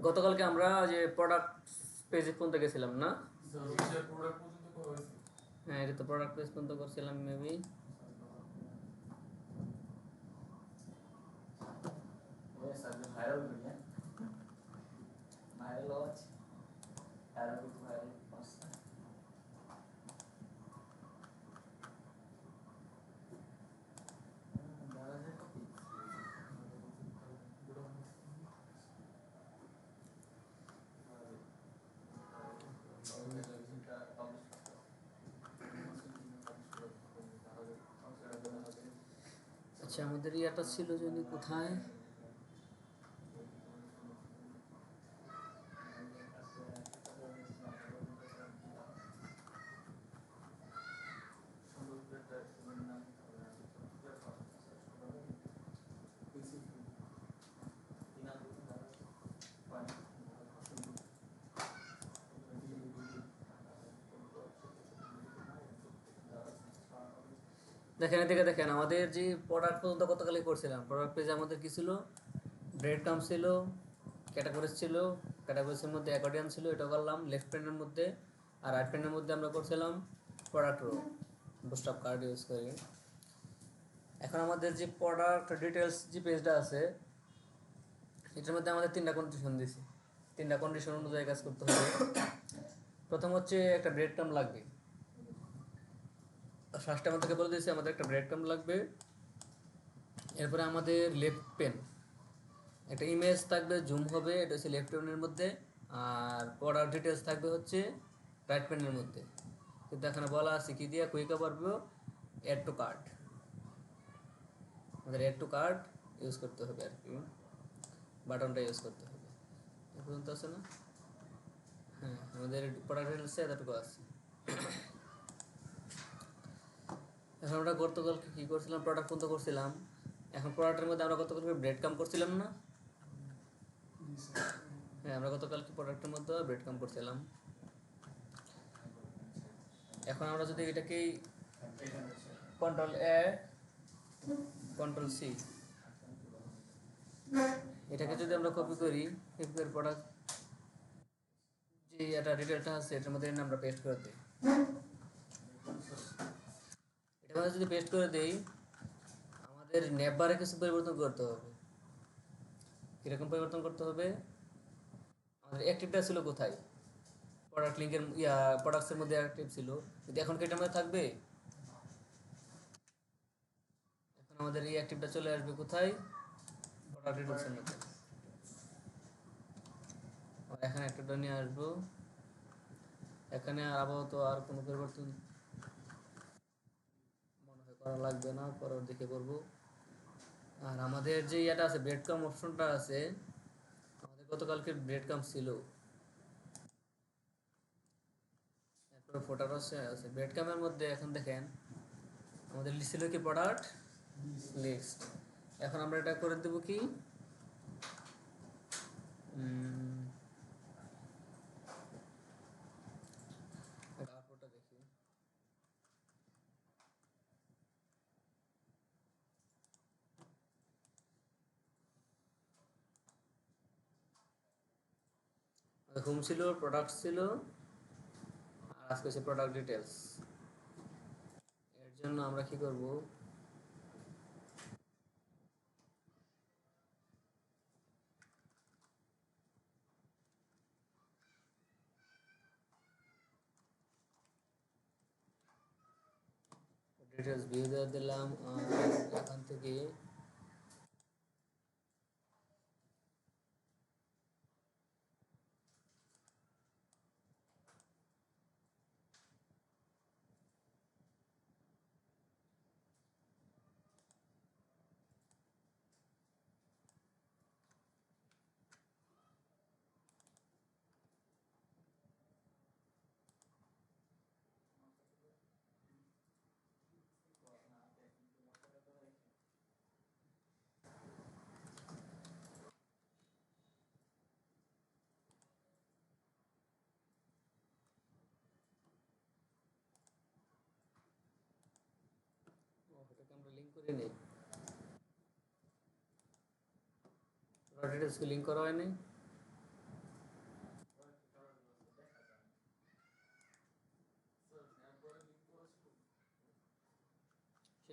গতকালকে আমরা যে প্রোডাক্ট পেজে পর্যন্ত গেছিলাম না? হ্যাঁ, এটা তো প্রোডাক্ট পেজ পর্যন্ত করছিলাম মেবি। আচ্ছা, আমাদের ইয়াটা ছিল যদি কোথায়, দেখেন এদিকে দেখেন আমাদের যে প্রোডাক্ট পর্যন্ত গতকালই করছিলাম। প্রোডাক্ট পেজে আমাদের কি ছিল? ব্রেড কাম ছিল, ক্যাটাগরিজ ছিল, ক্যাটাগরিজের মধ্যে অ্যাকর্ডিয়ান ছিল, এটা করলাম লেফট প্যানের মধ্যে। আর রাইট প্যানের মধ্যে আমরা করছিলাম প্রোডাক্ট রো, বুস্টআপ কার্ড ইউজ করি। এখন আমাদের যে প্রোডাক্ট ডিটেলস যে পেজটা আছে, এটার মধ্যে আমাদের তিনটা কন্ডিশন দিছি। তিনটা কন্ডিশন অনুযায়ী কাজ করতে হবে। প্রথম হচ্ছে একটা ব্রেড কাম লাগবে। ফার্স্টে আমাদেরকে বলে দিয়েছে আমাদের একটা ব্রেড কাম লাগবে। এরপরে আমাদের লেফট পেন, একটা ইমেজ থাকবে, জুম হবে, এটা হচ্ছে লেফট পেনের মধ্যে। আর প্রোডাক্ট ডিটেলস থাকবে হচ্ছে রাইট পেনের মধ্যে। কিন্তু এখানে বলা আছে কি দিয়ে কুইকা পারবো, অ্যাড টু কার্ট। আমাদের অ্যাড টু কার্ট ইউজ করতে হবে আর কি, বাটনটা ইউজ করতে হবে। এ পর্যন্ত আছে না? হ্যাঁ, আমাদের প্রোডাক্ট ডিটেলসে এতটুকু আছে। এখন আমরা গতকালকে কী করছিলাম? প্রোডাক্ট পর্যন্ত করছিলাম। এখন প্রোডাক্টের মধ্যে আমরা গতকালকে ব্রেড কাম করছিলাম না? হ্যাঁ, আমরা গতকালকে প্রোডাক্টের মধ্যে ব্রেড কাম করছিলাম। এখন আমরা যদি এটাকেই কন্ট্রোল এ কন্ট্রোল সি, এটাকে যদি আমরা কপি করি, ফেসবুকের প্রোডাক্ট যে এটা ডিটেলটা আছে এটার মধ্যে আমরা পেস্ট করে দিই। এটা মধ্যে যদি পেস্ট করে দেই, আমাদের নেটবারে কিছু পরিবর্তন করতে হবে। কীরকম পরিবর্তন করতে হবে? আমাদের অ্যাক্টিভটা ছিল কোথায়? প্রোডাক্ট লিঙ্কের প্রোডাক্টসের মধ্যে অ্যাক্টিভ ছিল, কিন্তু এখন কি এটার মধ্যে থাকবে? এখন আমাদের এই অ্যাক্টিভটা চলে আসবে কোথায়? প্রোডাক্ট ডিটেলসের মধ্যে। এখানে অ্যাক্টিভটা নিয়ে আসবো। এখানে আপাতত আর কোনো পরিবর্তন মনে হয় করা লাগবে না, পরের দিকে করবো। আর আমাদের যে ইয়েটা আছে, ব্রেড কাম অপশনটা আছে, আমাদের গতকালকে ব্রেড কাম ছিল। এরপরে ফোটার আছে ব্রেড কামের মধ্যে। এখন দেখেন আমাদের লিস্ট ছিল কি প্রোডাক্ট লিস্ট। এখন আমরা এটা করে দেবো কি, আউটপুটটা দেখি। হোম ছিল, প্রোডাক্ট ছিল, আর আজকে হচ্ছে প্রোডাক্ট ডিটেলস। এর জন্য আমরা কি করব? ডিটেলস ভিউ দেওয়া দিলাম। আর এখান থেকে এটাকে আমরা লিঙ্ক করে নিই। প্রোডাক্ট ডিটেলসকে লিঙ্ক করা হয়নি।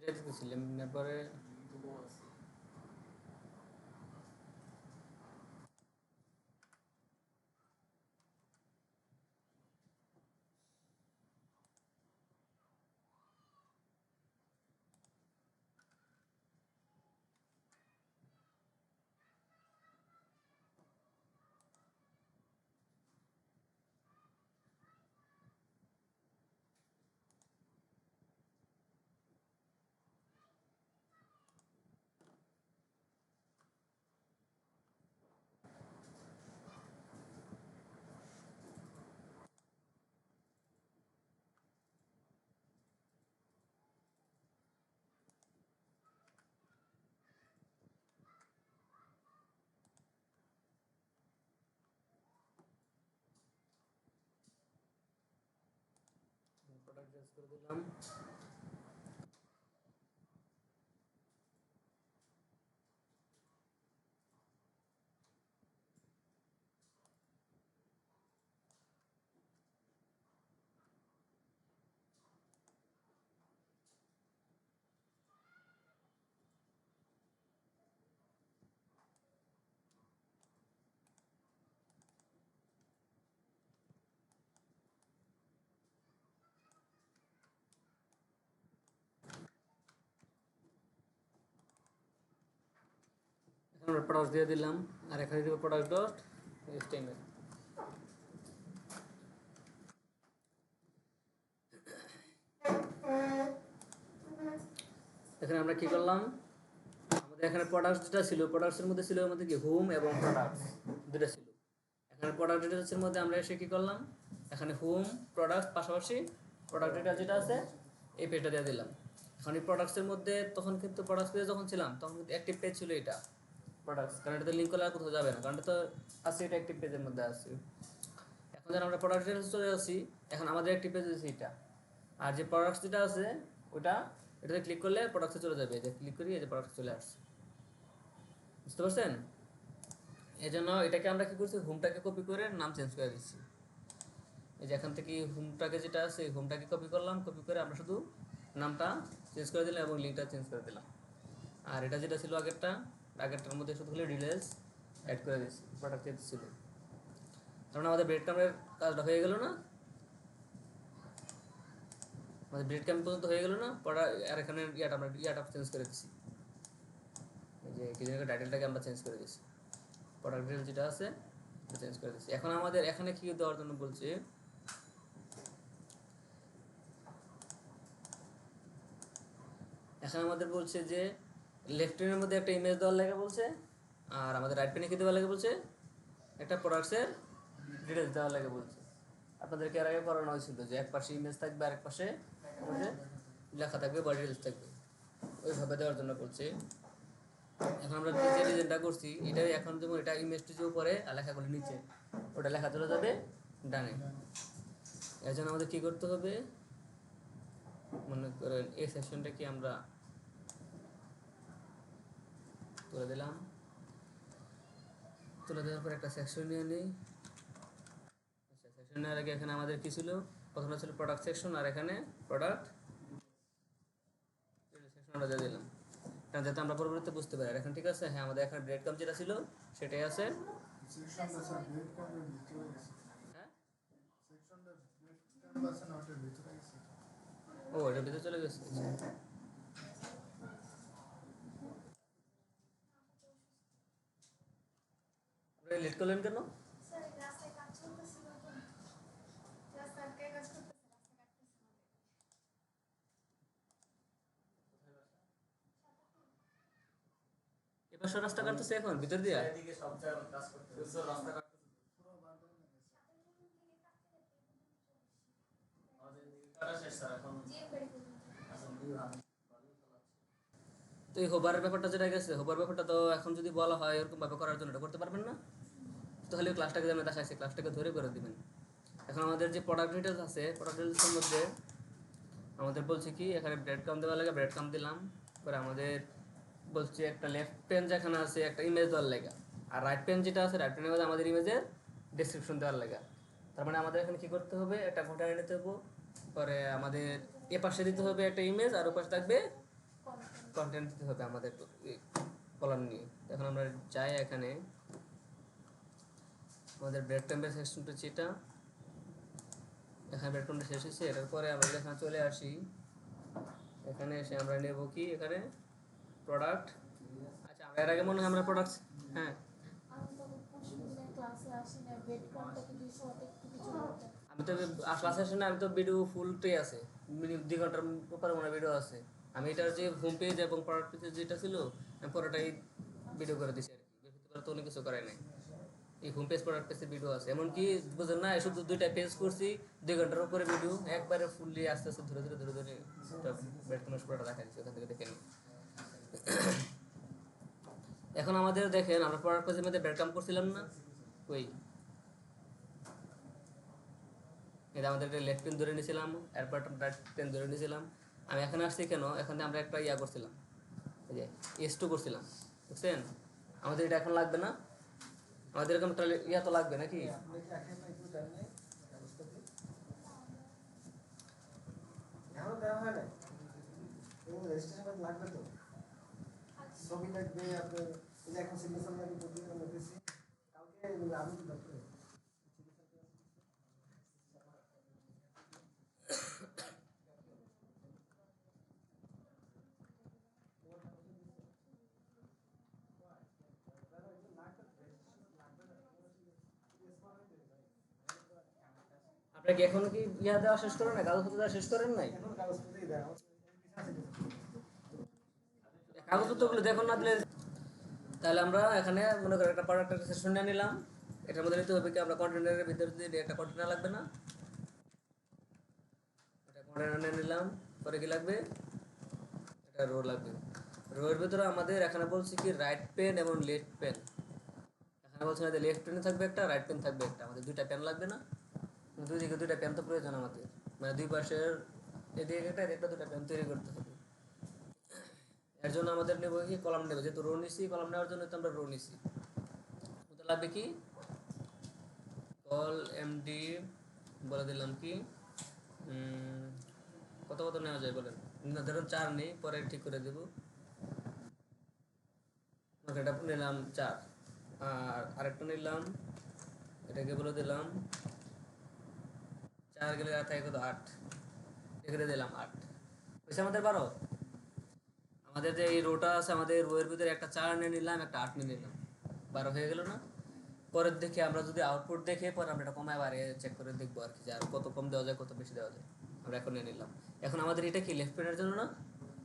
এটা দিতেছিলাম তারপরে প্রোডাক্ট চেঞ্জ করে দিলাম। এখন আমরা প্রোডাক্ট দিয়ে দিলাম আর এখানে দিব প্রোডাক্ট ডট এইচটিএমএল। এখানে আমরা কি করলাম, আমাদের এখানে প্রোডাক্ট যেটা ছিল প্রোডাক্টসের মধ্যে ছিল আমাদের কি হোম এবং প্রোডাক্টস দুটো ছিল। এখানে প্রোডাক্ট ডিটেলসের মধ্যে আমরা এসে কি করলাম, এখানে হোম প্রোডাক্ট পাশাপাশি প্রোডাক্ট ডিটেল যেটা আছে এই পেজটা দিয়ে দিলাম। এখন এই প্রোডাক্টসের মধ্যে তখন কিন্তু প্রোডাক্টস পেজে যখন ছিলাম তখন কিন্তু অ্যাক্টিভ পেজ ছিল এটা প্রোডাক্টস, কারণ এটাতে লিঙ্ক করলে আর কোথাও যাবে না, কারণ এটা তো আছে, এটা অ্যাক্টিভ পেজের মধ্যে আছে। এখন যখন আমরা প্রোডাক্ট ডিটেলস চলে আসছি, এখন আমাদের অ্যাক্টিভ পেজ আছে এটা, আর যে প্রোডাক্টস যেটা আছে ওটা এটাতে ক্লিক করলে প্রোডাক্টসে চলে যাবে। এটা ক্লিক করি, এই যে প্রোডাক্ট চলে আসছে, বুঝতে পারছেন? এই জন্য এটাকে আমরা কি করছি, হোমটাকে কপি করে নাম চেঞ্জ করে দিচ্ছি। এই যে এখান থেকে হোমটাকে যেটা আছে হোমটাকে কপি করলাম, কপি করে আমরা শুধু নামটা চেঞ্জ করে দিলাম এবং লিঙ্কটা চেঞ্জ করে দিলাম। আর এটা যেটা ছিল আগেরটার মধ্যে শুধু হলে ডিটেলস অ্যাড করে দিচ্ছি, প্রোডাক্ট চেঞ্জ ছিল। তার আমাদের ব্রেড ক্যাম্পের কাজটা হয়ে গেল না, আমাদের ব্রেড ক্যাম্প পর্যন্ত হয়ে গেল না। আর এখানে ইয়াটা চেঞ্জ করে দিচ্ছি, এই যে কি জায়গায় টাইটেলটাকে আমরা চেঞ্জ করে দিচ্ছি, প্রোডাক্ট ডিটেল যেটা আছে চেঞ্জ করে দিচ্ছি। এখন আমাদের এখানে কি দেওয়ার জন্য বলছে, এখানে আমাদের বলছে যে লেফট প্যানের মধ্যে একটা ইমেজ দেওয়ার লাগে বলছে, আর আমাদের রাইট প্যানে কি দেওয়ার লাগে বলছে, একটা প্রোডাক্টসের ডিটেলস দেওয়ার লাগে বলছে। আপনাদেরকে এর আগে করানো হয়েছিল যে এক পাশে ইমেজ থাকবে আর এক পাশে আমাদের লেখা থাকবে বা ডিটেলস থাকবে, ওইভাবে দেওয়ার জন্য বলছে। এখন আমরা যে ডিজাইনটা করছি এটা এখন যেমন এটা ইমেজটি যে উপরে আর লেখাগুলো নিচে, ওটা লেখা চলে যাবে ডানে। এর জন্য আমাদের কী করতে হবে, মনে করেন এই সেকশনটা কি আমরা তুলে দিলাম, তুলে দেওয়ার পর একটা সেকশন নিয়ে নিই। আচ্ছা, সেকশন নেওয়ার আগে এখানে আমাদের কি ছিল, প্রথমে ছিল প্রোডাক্ট সেকশন আর এখানে প্রোডাক্ট সেকশনটা দিয়ে দিলাম, কারণ যাতে আমরা পরবর্তীতে বুঝতে পারি। এখন ঠিক আছে, হ্যাঁ আমাদের এখানে ব্রেড কাম যেটা ছিল সেটাই আছে। হ্যাঁ, ও এটা ভিতরে চলে গেছে। আপনি লেট করলেন কেন? এবার রাস্তা কাটতেছে এখন ভিতর দিয়া, তো এই হোবারের ব্যাপারটা যেটা গেছে, হোবার ব্যাপারটা তো এখন যদি বলা হয় এরকম ভাবে করার জন্য এটা করতে পারবেন না, তাহলে ক্লাসটাকে আমরা দেখাচ্ছি, ক্লাসটাকে ধরে করে দিবেন। এখন আমাদের যে প্রোডাক্ট ডিটেলস আছে, প্রোডাক্ট ডিটেলসের মধ্যে আমাদের বলছে কি এখানে ব্রেড কাম দেওয়া লাগে, ব্রেড কাম দিলাম। পরে আমাদের বলছে একটা লেফট পেন যেখানে আছে একটা ইমেজ দেওয়ার লেগা, আর রাইট পেন যেটা আছে রাইট পেনের মধ্যে আমাদের ইমেজের ডেসক্রিপশন দেওয়ার লেগা। তার মানে আমাদের এখানে কি করতে হবে, একটা ঘন্টা নিতে হবে, পরে আমাদের এ পাশে দিতে হবে একটা ইমেজ আর ও পাশে থাকবে কন্টেন্ট দিতে হবে আমাদের কলাম নিয়ে। এখন আমরা যাই এখানে আমাদের ব্রেড ক্রাম্বের সেকশনটা যেটা এখানে ব্রেড ক্রাম্বটা শেষ হয়েছে, এটার পরে আমরা এখানে চলে আসি। এখানে এসে আমরা নেব কি এখানে প্রোডাক্ট। আচ্ছা আমরা এর আগে মনে হয় আমরা প্রোডাক্ট, হ্যাঁ আমি তো ক্লাস আসে না, আমি তো ভিডিও ফুলটাই আছে, 2 ঘন্টার উপরে মনে ভিডিও আছে। আমি এটার যে হোম পেজ এবং প্রোডাক্ট পেজ যেটা ছিল আমি পুরোটাই ভিডিও করে দিছি আর কি, ভিতরে তো অনেক কিছু করাই নাই। এই হোম পেজ প্রোডাক্ট পেজে ভিডিও আছে, এমনকি বুঝেন না শুধু 2টা পেজ করছি, 2 ঘন্টার উপরে ভিডিও একবারে ফুললি আস্তে আস্তে ধরে ধরে ধরে ধরে ব্রেড ক্রাম্ব পুরোটা দেখা দিচ্ছি, ওখান থেকে দেখে নিই। এখন আমাদের দেখেন আমরা প্রোডাক্ট পেজের মধ্যে ব্রেড ক্রাম্ব করছিলাম না, ওই এটা আমাদের একটা লেফট পেন ধরে নিয়েছিলাম, এরপর রাইট পেন ধরে নিয়েছিলাম। আমি এখানে আসছি কেন, এখানে আমরা একটা ইয়া করছিলাম, এই যে S2 করছিলাম, বুঝছেন? আমাদের এটা এখন লাগবে না, আমাদের এরকম ইয়া তো লাগবে নাকি? ছবি লাগবে আপনার, এখন সিগনেচার লাগবে, কালকে আমি আপনাকে এখন কি ইয়া দেওয়া শেষ করেন না, কাগজপত্র দেওয়া শেষ করেন নাই? কাগজপত্রগুলো দেখুন না দিলে তাহলে আমরা এখানে মনে করেন একটা প্রোডাক্টের সেকশন নিয়ে নিলাম। এটার মধ্যে নিতে হবে কি আমরা কন্টেনারের ভিতরে দিয়ে একটা কন্টেনার লাগবে না, এটা কন্টেনার নিয়ে নিলাম। পরে কি লাগবে, এটা রো লাগবে। রোয়ের ভিতরে আমাদের এখানে বলছি কি রাইট পেন এবং লেফট পেন, এখানে বলছি না যে লেফট পেন থাকবে একটা, রাইট পেন থাকবে একটা, আমাদের 2টা পেন লাগবে না? দুই দিকে 2টা পেন তো প্রয়োজন আমাদের, মানে দুই পাশের এদিকে একটা এদিকে 2টা পেন তৈরি করতে হবে। এর জন্য আমাদের নেব কি কলাম নেব, যেহেতু রো নিছি, কলাম নেওয়ার জন্য তো আমরা রো নিছি। ওটা লাগবে কি কল এমডি বলে দিলাম কি কত কত নেওয়া যায় বলেন, ধরুন 4 নেই, পরে ঠিক করে দেবো। এটা নিলাম 4, আর আরেকটা নিলাম, এটাকে বলে দিলাম 4 গেলে আর থাকে কত 8, এখানে দিলাম 8, হয়েছে আমাদের 12। আমাদের যে এই রোটা আছে আমাদের রোয়ের ভিতরে একটা 4 নিয়ে নিলাম, একটা 8 নিয়ে নিলাম, 12 হয়ে গেল না? পরের দেখে আমরা যদি আউটপুট দেখে পরে আমরা এটা কমায় বাড়িয়ে চেক করে দেখবো আর কি, যে আর কত কম দেওয়া যায় কত বেশি দেওয়া যায়। আমরা এখন নিয়ে নিলাম। এখন আমাদের এটা কি লেফট পেনের জন্য না,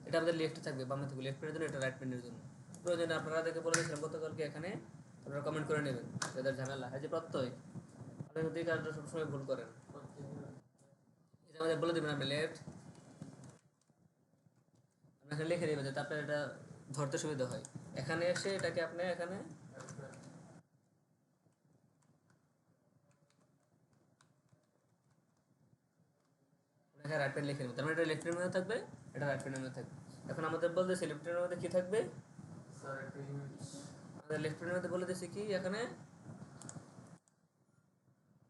এটা আমাদের লেফটে থাকবে, বামে থাকবে লেফট পেনের জন্য, এটা রাইট পেনের জন্য। প্রয়োজনে আপনারা দেখে বলে দিয়েছিলাম গতকালকে, এখানে আপনারা কমেন্ট করে নেবেন যাদের ঝামেলা এই যে প্রত্যয় আপনি যদি কাজটা সবসময় ভুল করেন, এটা আমাদের বলে দেবেন আপনি লেফট, আপনি এখানে লিখে দেবেন যাতে আপনার এটা ধরতে সুবিধা হয়। এখানে এসে এটাকে আপনি এখানে রাইট পেন লিখে নেবেন, তার মানে এটা লেফট পেনের মধ্যে থাকবে, এটা রাইট পেনের মধ্যে থাকবে। এখন আমাদের বলতেছে লেফট পেনের মধ্যে কি থাকবে, আমাদের লেফট পেনের মধ্যে বলে দিয়েছে কি এখানে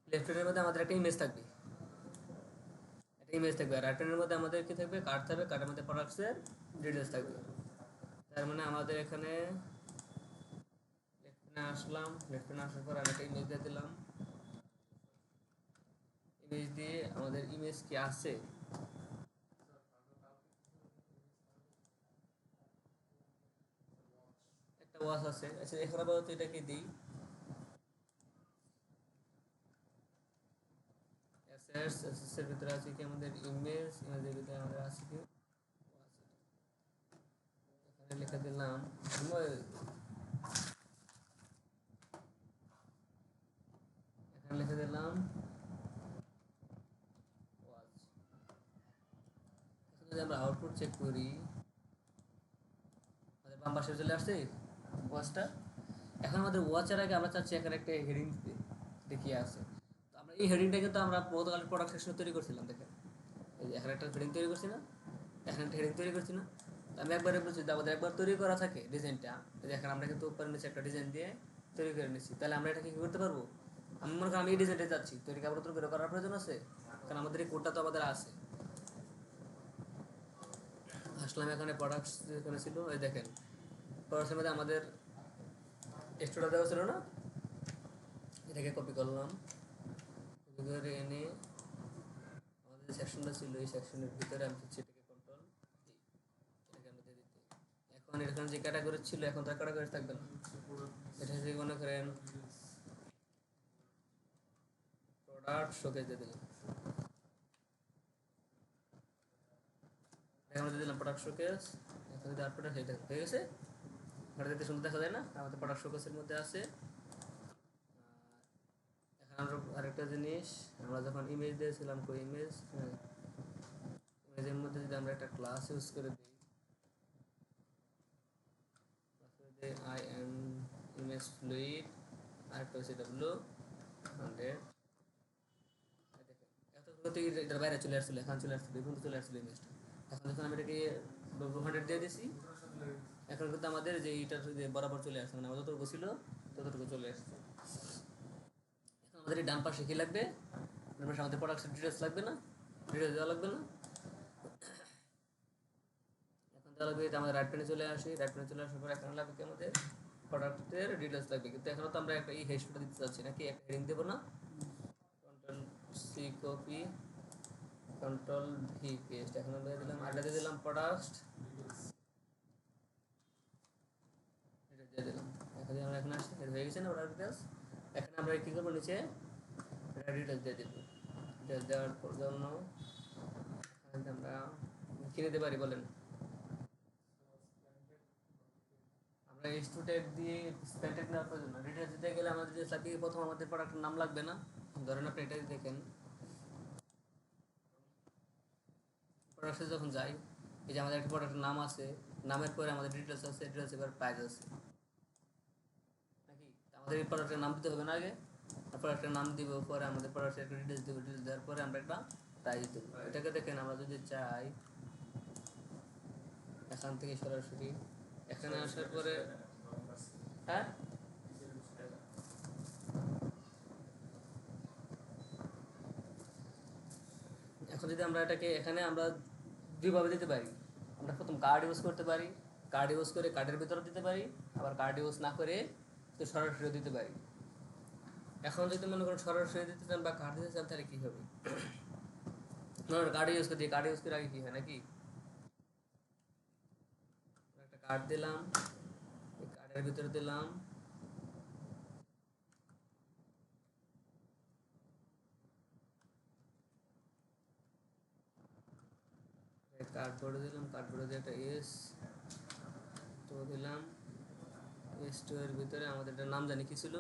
লেফট পেনের মধ্যে আমাদের একটা ইমেজ থাকবে, একটা ইমেজ থাকবে, আর রাইট পেনের মধ্যে আমাদের কি থাকবে, কার্ড থাকবে, কার্ডের মধ্যে প্রোডাক্টসের ডিটেলস থাকবে। তার মানে আমাদের এখানে লেফট পেনে আসলাম, লেফট পেনে আসার পর আমি একটা ইমেজ দিয়ে দিলাম, ইমেজ দিয়ে আমাদের ইমেজ কি আছে, একটা ওয়াচ আছে। আচ্ছা এখন আপাতত এটাকে দিই অ্যাসেটস, অ্যাসেটসের ভিতরে আছে কি আমাদের ইমেজ, ইমেজের ভিতরে আমাদের আছে কি এখানে লিখে দিলাম, এখানে লিখে দিলাম ওয়াচ। এখন যদি আমরা আউটপুট চেক করি আমাদের বাম পাশে চলে আসছে ওয়াচটা। এখন আমাদের ওয়াচের আগে আমরা চাচ্ছি এখানে একটা হেডিং দিতে, দেখিয়ে আছে। তো আমরা এই হেডিংটা কিন্তু আমরা গতকাল প্রোডাক্ট সেকশনে তৈরি করছিলাম, দেখেন এই যে এখানে একটা হেডিং তৈরি করছি না, এখানে একটা হেডিং তৈরি করছি না। তো আমি একবারে বলছি যে আমাদের একবার তৈরি করা থাকে ডিজাইনটা, দেখেন আমরা কিন্তু উপরে নিচে একটা ডিজাইন দিয়ে তৈরি করে নিচ্ছি, তাহলে আমরা এটা কি করতে পারবো, আমি মনে করি আমি এই ডিজাইনটা যাচ্ছি তৈরি কাপড় করে করার প্রয়োজন আছে, কারণ আমাদের এই কোডটা তো আমাদের আছে। আসলাম এখানে প্রোডাক্টস যেখানে ছিল, এই দেখেন প্রোডাক্টের মধ্যে আমাদের স্টোরটা দেওয়া ছিল না, এটাকে কপি করলাম, কপি করে এনে আমাদের যে সেকশনটা ছিল এই সেকশনের ভিতরে আমি হচ্ছে এটাকে কন্ট্রোল এটাকে আমরা দিয়ে দিতে। এখন এখানে যে ক্যাটাগরি ছিল এখন তার ক্যাটাগরি থাকবে না, এটা হচ্ছে মনে করেন প্রোডাক্ট শোকেজ দিয়ে দিলাম, এখন দিয়ে দিলাম প্রোডাক্ট শোকেজ। এখন যদি আউটপুট সেটা হয়ে গেছে, এটা দেখতে সুন্দর দেখা যায় না, আমাদের প্রোডাক্ট শোকেজের মধ্যে আছে। এখন আমরা আরেকটা জিনিস, আমরা যখন ইমেজ দিয়েছিলাম কই ইমেজ, ইমেজের মধ্যে যদি আমরা একটা ক্লাস ইউজ করে দিই, আই এম ইমেজ ফ্লুইড আর একটা হচ্ছে ডাব্লু 100, এত এটার বাইরে চলে আসছিল, এখন চলে আসছিল এই পর্যন্ত চলে আসছিল ইমেজটা। এখন যখন আমি এটাকে 100 দিয়ে দিছি, এখন কিন্তু আমাদের যে এইটার যে বরাবর চলে আসছে, মানে আমাদের যতটুকু ছিল ততটুকু চলে আসছে। এখন আমাদের এই ডান পাশে কি লাগবে, ডান পাশে আমাদের প্রোডাক্টের ডিটেলস লাগবে না, ডিটেলস দেওয়া লাগবে না। এখন দেওয়া লাগবে, আমাদের রাইট প্যানে চলে আসি, রাইট প্যানে চলে আসার পর এখন লাগবে কি আমাদের প্রোডাক্টের ডিটেলস লাগবে, কিন্তু এখনও তো আমরা একটা এই হেডশটটা দিতে চাচ্ছি নাকি, একটা হেডিং দেবো না, control C copy, control V paste, এখন আমরা দিলাম আগে দিয়ে দিলাম প্রোডাক্ট, এটা দিয়ে দিলাম। এখন আমরা এখানে আসি, এটা হয়ে গেছে না প্রোডাক্ট ডিটেলস। এখানে আমরা কি করবো, নিচে এটা ডিটেলস দিয়ে দেবো, ডিটেলস দেওয়ার জন্য আমরা কিনে দিতে পারি বলেন, আমরা স্টুডেন্ট দিয়ে স্পেন্টেড নেওয়ার প্রয়োজন না, ডিটেলস দিতে গেলে আমাদের যে সাথে প্রথম আমাদের প্রোডাক্টের নাম লাগবে না। ধরেন আপনি এটাই দেখেন, প্রোডাক্টে যখন যাই, এই যে আমাদের একটা প্রোডাক্টের নাম আছে, নামের পরে আমাদের ডিটেলস আছে, ডিটেলস এবার প্রাইস আছে নাকি, আমাদের এই প্রোডাক্টের নাম দিতে হবে না আগে, প্রোডাক্টের নাম দিব, পরে আমাদের প্রোডাক্টের একটা ডিটেলস দিব, ডিটেলস দেওয়ার পরে আমরা একটা প্রাইস দেবো। এটাকে দেখেন আমরা যদি চাই এখান থেকে সরাসরি এখানে আসার পরে, হ্যাঁ এখন যদি আমরা এটাকে এখানে আমরা দুইভাবে দিতে পারি, আমরা প্রথম কার্ড ইউজ করতে পারি, কার্ড ইউজ করে কার্ডের ভিতরে দিতে পারি, আবার কার্ড ইউজ না করে তো সরাসরি দিতে পারি। এখন যদি মনে করেন সরাসরি দিতে চান বা কার্ড দিতে চান তাহলে কী হবে, কার্ড ইউজ করে দিই, কার্ড ইউজ করে আগে কী হয় নাকি, একটা কার্ড দিলাম, এই কার্ডের ভিতরে দিলাম কার্ডবোর্ডে দিলাম, কার্ডবোর্ডে দিয়ে একটা এস তো দিলাম, এস টু এর ভিতরে আমাদের একটা নাম জানি কি ছিল,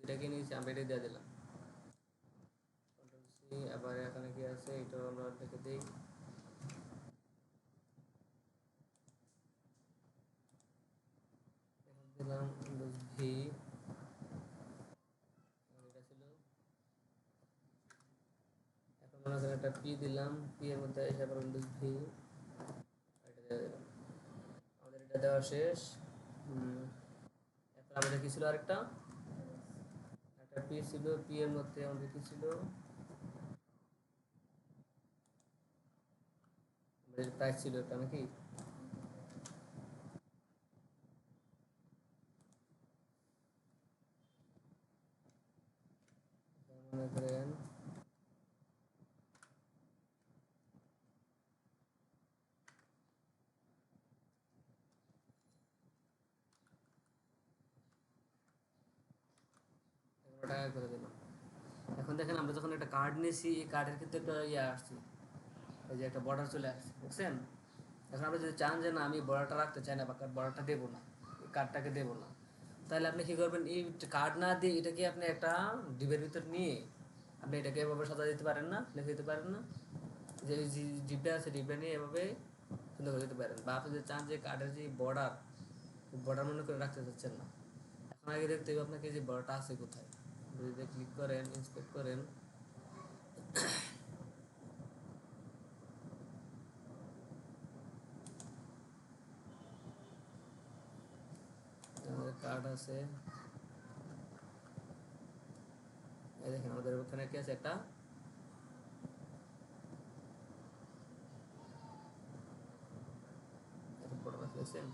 এটাকে নিয়েছি আমরা এটা দিয়ে দিলাম, কন্ট্রোল সি, আবার এখানে কি আছে এটাও আমরা লিখে দিই, দিলাম উইন্ডোজ ভি, এটা ছিল, এখন মনে করেন একটা পি দিলাম, পি এর মধ্যে এসে আবার উইন্ডোজ ভি, এটা দিয়ে দিলাম, আমাদের এটা দেওয়া শেষ। এখন আমাদের কি ছিল আরেকটা, একটা পি ছিল, পি এর মধ্যে আমাদের কি ছিল, আমাদের প্রাইস ছিল একটা নাকি, মনে করেন টাকা করে দিলাম। এখন দেখেন আমরা যখন একটা কার্ড নিয়েছি, এই কার্ডের ক্ষেত্রে একটা ইয়ে আসছে, এই যে একটা বর্ডার চলে আসছে বুঝছেন। এখন আপনি যদি চান যে না আমি বর্ডারটা রাখতে চাই না বা বর্ডারটা দেবো না, এই কার্ডটাকে দেবো না, তাহলে আপনি কী করবেন, এই কার্ড না দিয়ে এটাকে আপনি একটা ডিবের ভিতর নিয়ে আপনি এটাকে এভাবে সাজা দিতে পারেন না, লিখে দিতে পারেন না, যে ডিবটা আছে ডিবটা নিয়ে এভাবে সুন্দর করে দিতে পারেন। বা আপনি যদি চান যে কার্ডের যে বর্ডার, বর্ডার মনে করে রাখতে চাচ্ছেন না, এখন আগে দেখতে হবে আপনাকে যে বর্ডারটা আছে কোথায়, যদি ক্লিক করেন ইন্সপেক্ট করেন, আমাদের কার্ড আছে, এই দেখেন আমাদের ওখানে কি আছে একটা দেখছেন?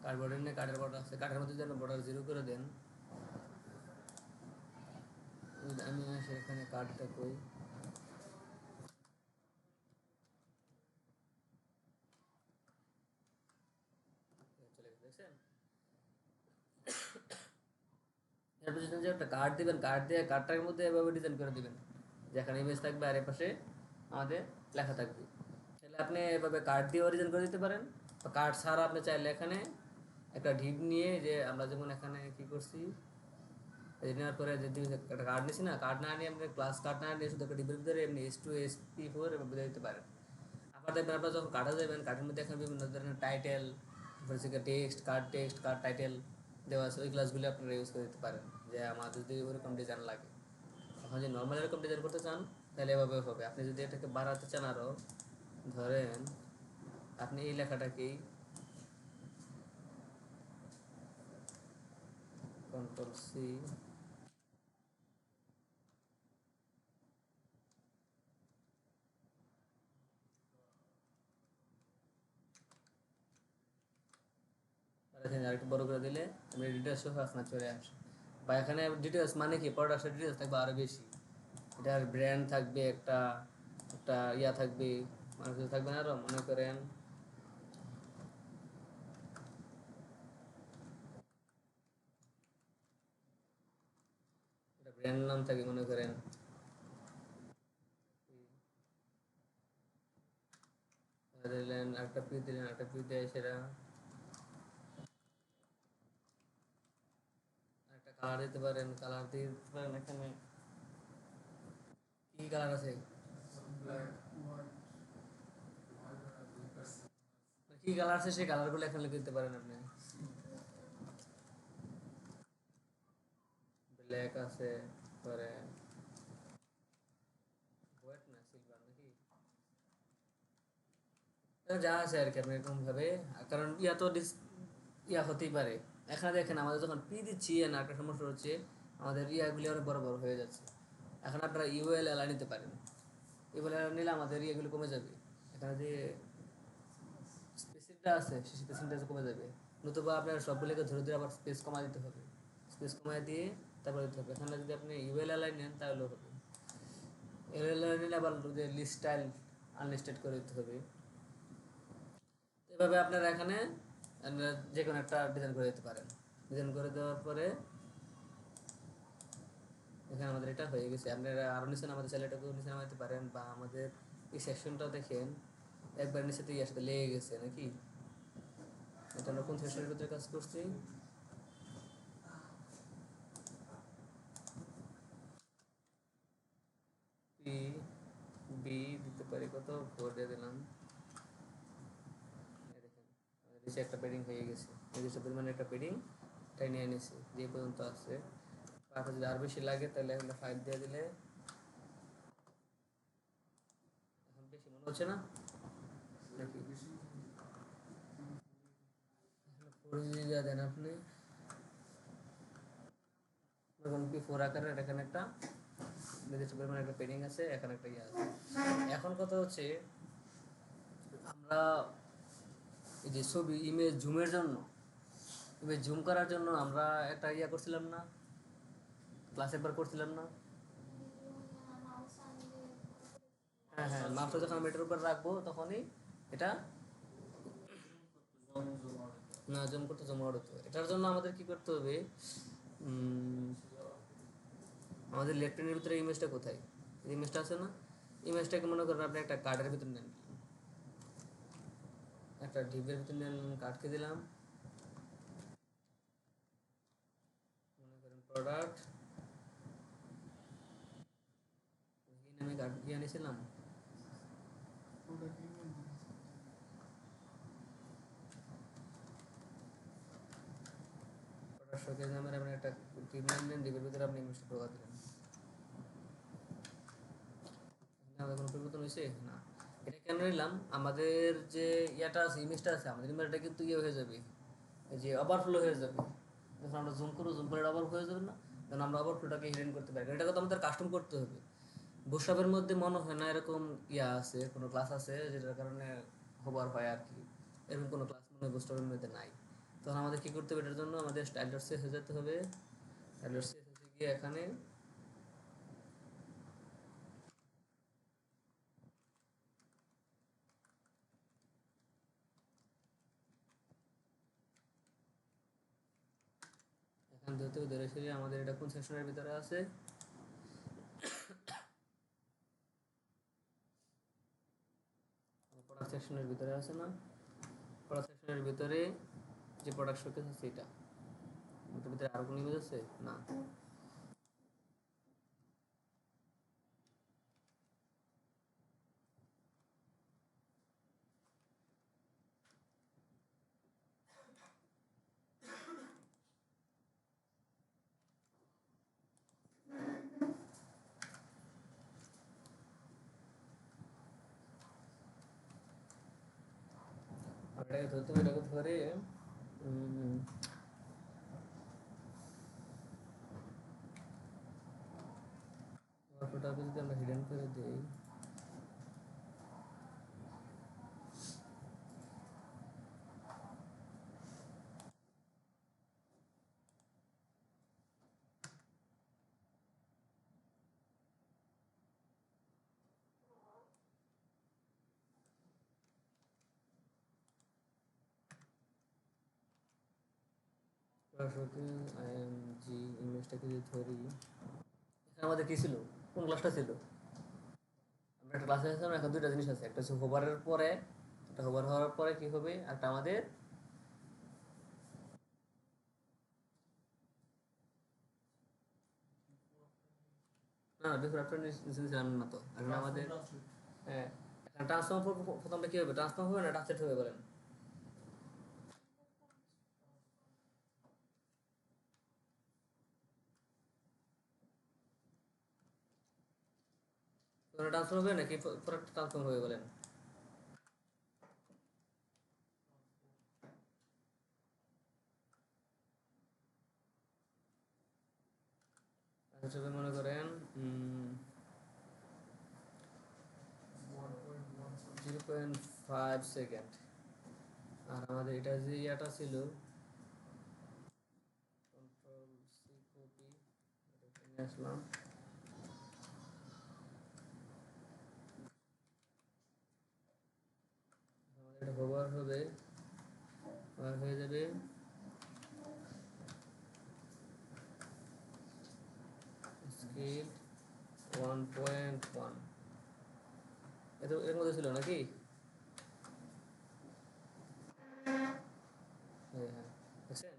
কার্ডবোর্ডের নিয়ে কার্ডের বর্ডার আছে, কার্ডের মধ্যে যেন বর্ডার 0 করে দেন। আমি আসে এখানে কার্ডটা কই, চলে গেছে, দেখছেন? এরপর যে একটা কার্ড দিবেন, কার্ড দিয়ে কার্ডটার মধ্যে এভাবে ডিজাইন করে দিবেন, যেখানে ইমেজ থাকবে আর এর পাশে আমাদের লেখা থাকবে। তাহলে আপনি এভাবে কার্ড দিয়ে ডিজাইন করে দিতে পারেন, বা কার্ড ছাড়া আপনি চাইলে এখানে একটা ঢিপ নিয়ে, যে আমরা যেমন এখানে কি করছি, এই নেওয়ার পরে যদি একটা কার্ড নিছি না, কার্ড না নিয়ে আপনি ক্লাস কার্ড না নিয়ে শুধু একটা ডিপের ভিতরে এমনি S2 SP4 এভাবে দিতে পারেন। আবার দেখবেন আপনার যখন কার্ডে যাবেন, কার্ডের মধ্যে এখানে বিভিন্ন ধরনের টাইটেল, টেক্সট কার্ড টাইটেল দেওয়া আছে, ওই ক্লাসগুলি আপনারা ইউজ করে দিতে পারেন, যে আমাদের যদি ওরকম ডিজাইন লাগে। এখন যদি নর্মাল এরকম ডিজাইন করতে চান তাহলে এভাবে হবে। আপনি যদি এটাকে বাড়াতে চান আরও, ধরেন আপনি এই লেখাটাকেই Ctrl+C, আর এখানে আরেকটু বড় করে দিলে আপনি ডিটেলস সহ আপনার চলে আসে। বা এখানে ডিটেলস মানে কি, প্রোডাক্টের ডিটেলস থাকবে আরও বেশি, এটার ব্র্যান্ড থাকবে, একটা একটা ইয়া থাকবে, মানে কিছু থাকবে না, আরও মনে করেন এটা ব্র্যান্ড নাম থাকে, মনে করেন দিলেন, একটা পি দিলেন, একটা পি দেয় সেটা, একটা কালার দিতে পারেন, কালার দিয়ে দিতে পারেন। এখানে কি কালার আছে, কি কালার আছে সেই কালারগুলো এখানে লিখে দিতে পারেন আপনি। ব্ল্যাক আছে, পরে হোয়াইট না সিলভার নাকি, যা আছে আর কি আপনি এরকম ভাবে। কারণ ইয়া তো ইয়া হতেই পারে। এখানে দেখেন আমাদের যখন পি দিচ্ছি, না একটা সমস্যা হচ্ছে, আমাদের ইয়াগুলি অনেক বড় বড় হয়ে যাচ্ছে। এখন আপনারা ইউএল এলা নিতে পারেন, ইউএল এলা নিলে আমাদের ইয়াগুলি কমে যাবে। এখানে যে স্পেসিংটা আছে সেই স্পেসিংটা কমে যাবে। নতুবা আপনার সবগুলোকে ধরে ধরে আবার স্পেস কমা দিতে হবে, স্পেস কমায় দিয়ে তারপরে দিতে হবে। এখানে যদি আপনি ইউএল এলাই নেন তাহলেও হবে। ইউএল এলাই নিলে আবার যে লিস্ট স্টাইল আনলিস্টেড করে দিতে হবে। এভাবে আপনারা এখানে যে কোনো একটা ডিজাইন করে দিতে পারেন। ডিজাইন করে দেওয়ার পরে এখানে আমাদের এটা হয়ে গেছে। আপনারা আরও নিচে আমাদের চ্যানেলটাকেও নিচে নামাতে পারেন, বা আমাদের এই সেকশনটাও দেখেন একবার নিচে থেকে আসতে লেগে গেছে নাকি। এটা আমরা কোন সেকশনের ভিতরে কাজ করছি, পি বি দিতে পারি, কত 4 দিয়ে দিলাম। দেখেন আমাদের নিচে একটা পেডিং হয়ে গেছে, নির্দিষ্ট পরিমাণে একটা পেডিং তাই নিয়ে নিছি যে পর্যন্ত আছে। আপনার যদি আর বেশি লাগে তাহলে এখানে 5 দিয়ে দিলে, এখন বেশি মনে হচ্ছে না নাকি, 4 দিয়ে দেন আপনি। এখন কি 4 আকারের এখানে একটা নির্দিষ্ট পরিমাণে একটা পেডিং আছে, এখানে একটা ইয়ে আছে। এখন কথা হচ্ছে, আমরা এই যে ছবি ইমেজ জুমের জন্য, ইমেজ জুম করার জন্য আমরা একটা ইয়া করছিলাম না, ক্লাস একবার করছিলাম না। হ্যাঁ হ্যাঁ, মাপটা যখন আমি এটার উপর রাখবো তখনই এটা না জুম করতে জমা হতো। এটার জন্য আমাদের কি করতে হবে, আমাদের লেফট হ্যান্ডের ভিতরে ইমেজটা কোথায়, ইমেজটা আছে না, ইমেজটাকে মনে করেন আপনি একটা কার্ডের ভিতরে নেন, একটা ডিপের ভিতরে নেন, কার্ডকে দিলাম, মনে করেন প্রোডাক্ট, আমি কার্ড কি আনিয়েছিলাম, প্রোডাক্ট শোকেজ নামের আপনি একটা ডিপ নেন, ডিপের ভিতরে আপনি ইমেজটা ঢোকা দিলেন। আমাদের কোনো পরিবর্তন হয়েছে না। এটা কেন নিলাম, আমাদের যে ইয়াটা আছে, ইমেজটা আছে, আমাদের ইমেজটা কিন্তু ইয়ে হয়ে যাবে, এই যে ওভারফ্লো হয়ে যাবে। যখন আমরা জুম করবো, জুম করে আবার হয়ে যাবে না, তখন আমরা আবার ফটোটাকে হিডেন করতে পারি। এটাকে তো আমাদের কাস্টম করতে হবে। বুটস্ট্র্যাপের মধ্যে মনে হয় না এরকম ইয়া আছে, কোনো ক্লাস আছে যেটার কারণে হোভার হয় আর কি। এরকম কোনো ক্লাস মনে হয় বুটস্ট্র্যাপের মধ্যে নাই। তখন আমাদের কী করতে হবে, এটার জন্য আমাদের স্টাইল.css হয়ে যেতে হবে। স্টাইল.css গিয়ে এখানে এখান থেকে ধরে ফিরে আমাদের এটা কোন সেকশনের ভিতরে আছে, প্রোডাক্ট সেকশনের ভিতরে আছে না? প্রোডাক্ট সেকশনের ভিতরে যে প্রোডাক্ট শোকেস আছে এটা, এটার ভিতরে আর কোনো ইমেজ আছে না? এটাকে ধরতে হবে, এটাকে ধরে ফটোটাকে যদি আমরা হিডেন করে দিই, আইএমজি ইমেজটাকে যদি ধরি, এখানে আমাদের কি ছিল, কোন ক্লাসটা ছিল? আমরা একটা ক্লাসে আসলাম, এখন দুইটা জিনিস আছে, একটা হচ্ছে হোভারের পরে, একটা হোভার হওয়ার পরে কি হবে, একটা আমাদের না বিফোর আফটার নিছিলাম না তো, এখন আমাদের হ্যাঁ, এখন ট্রান্সফর্ম প্রথমটা কি হবে, ট্রান্সফর্ম হবে না ট্রান্সলেট হবে বলেন? ট্রান্সফর্ম হবে নাকি প্রোডাক্ট ট্রান্সফর্ম হবে বলেন? হিসেবে মনে করেন 0.5 সেকেন্ড, আর আমাদের এটা যে ইয়াটা ছিল কন্ট্রোল সি কপি, নিয়ে আসলাম, আমাদের এটা ব্যবহার হবে, হয়ে যাবে স্কেল 1.1, এত এর মধ্যে ছিল নাকি? হ্যাঁ হ্যাঁ, দেখছেন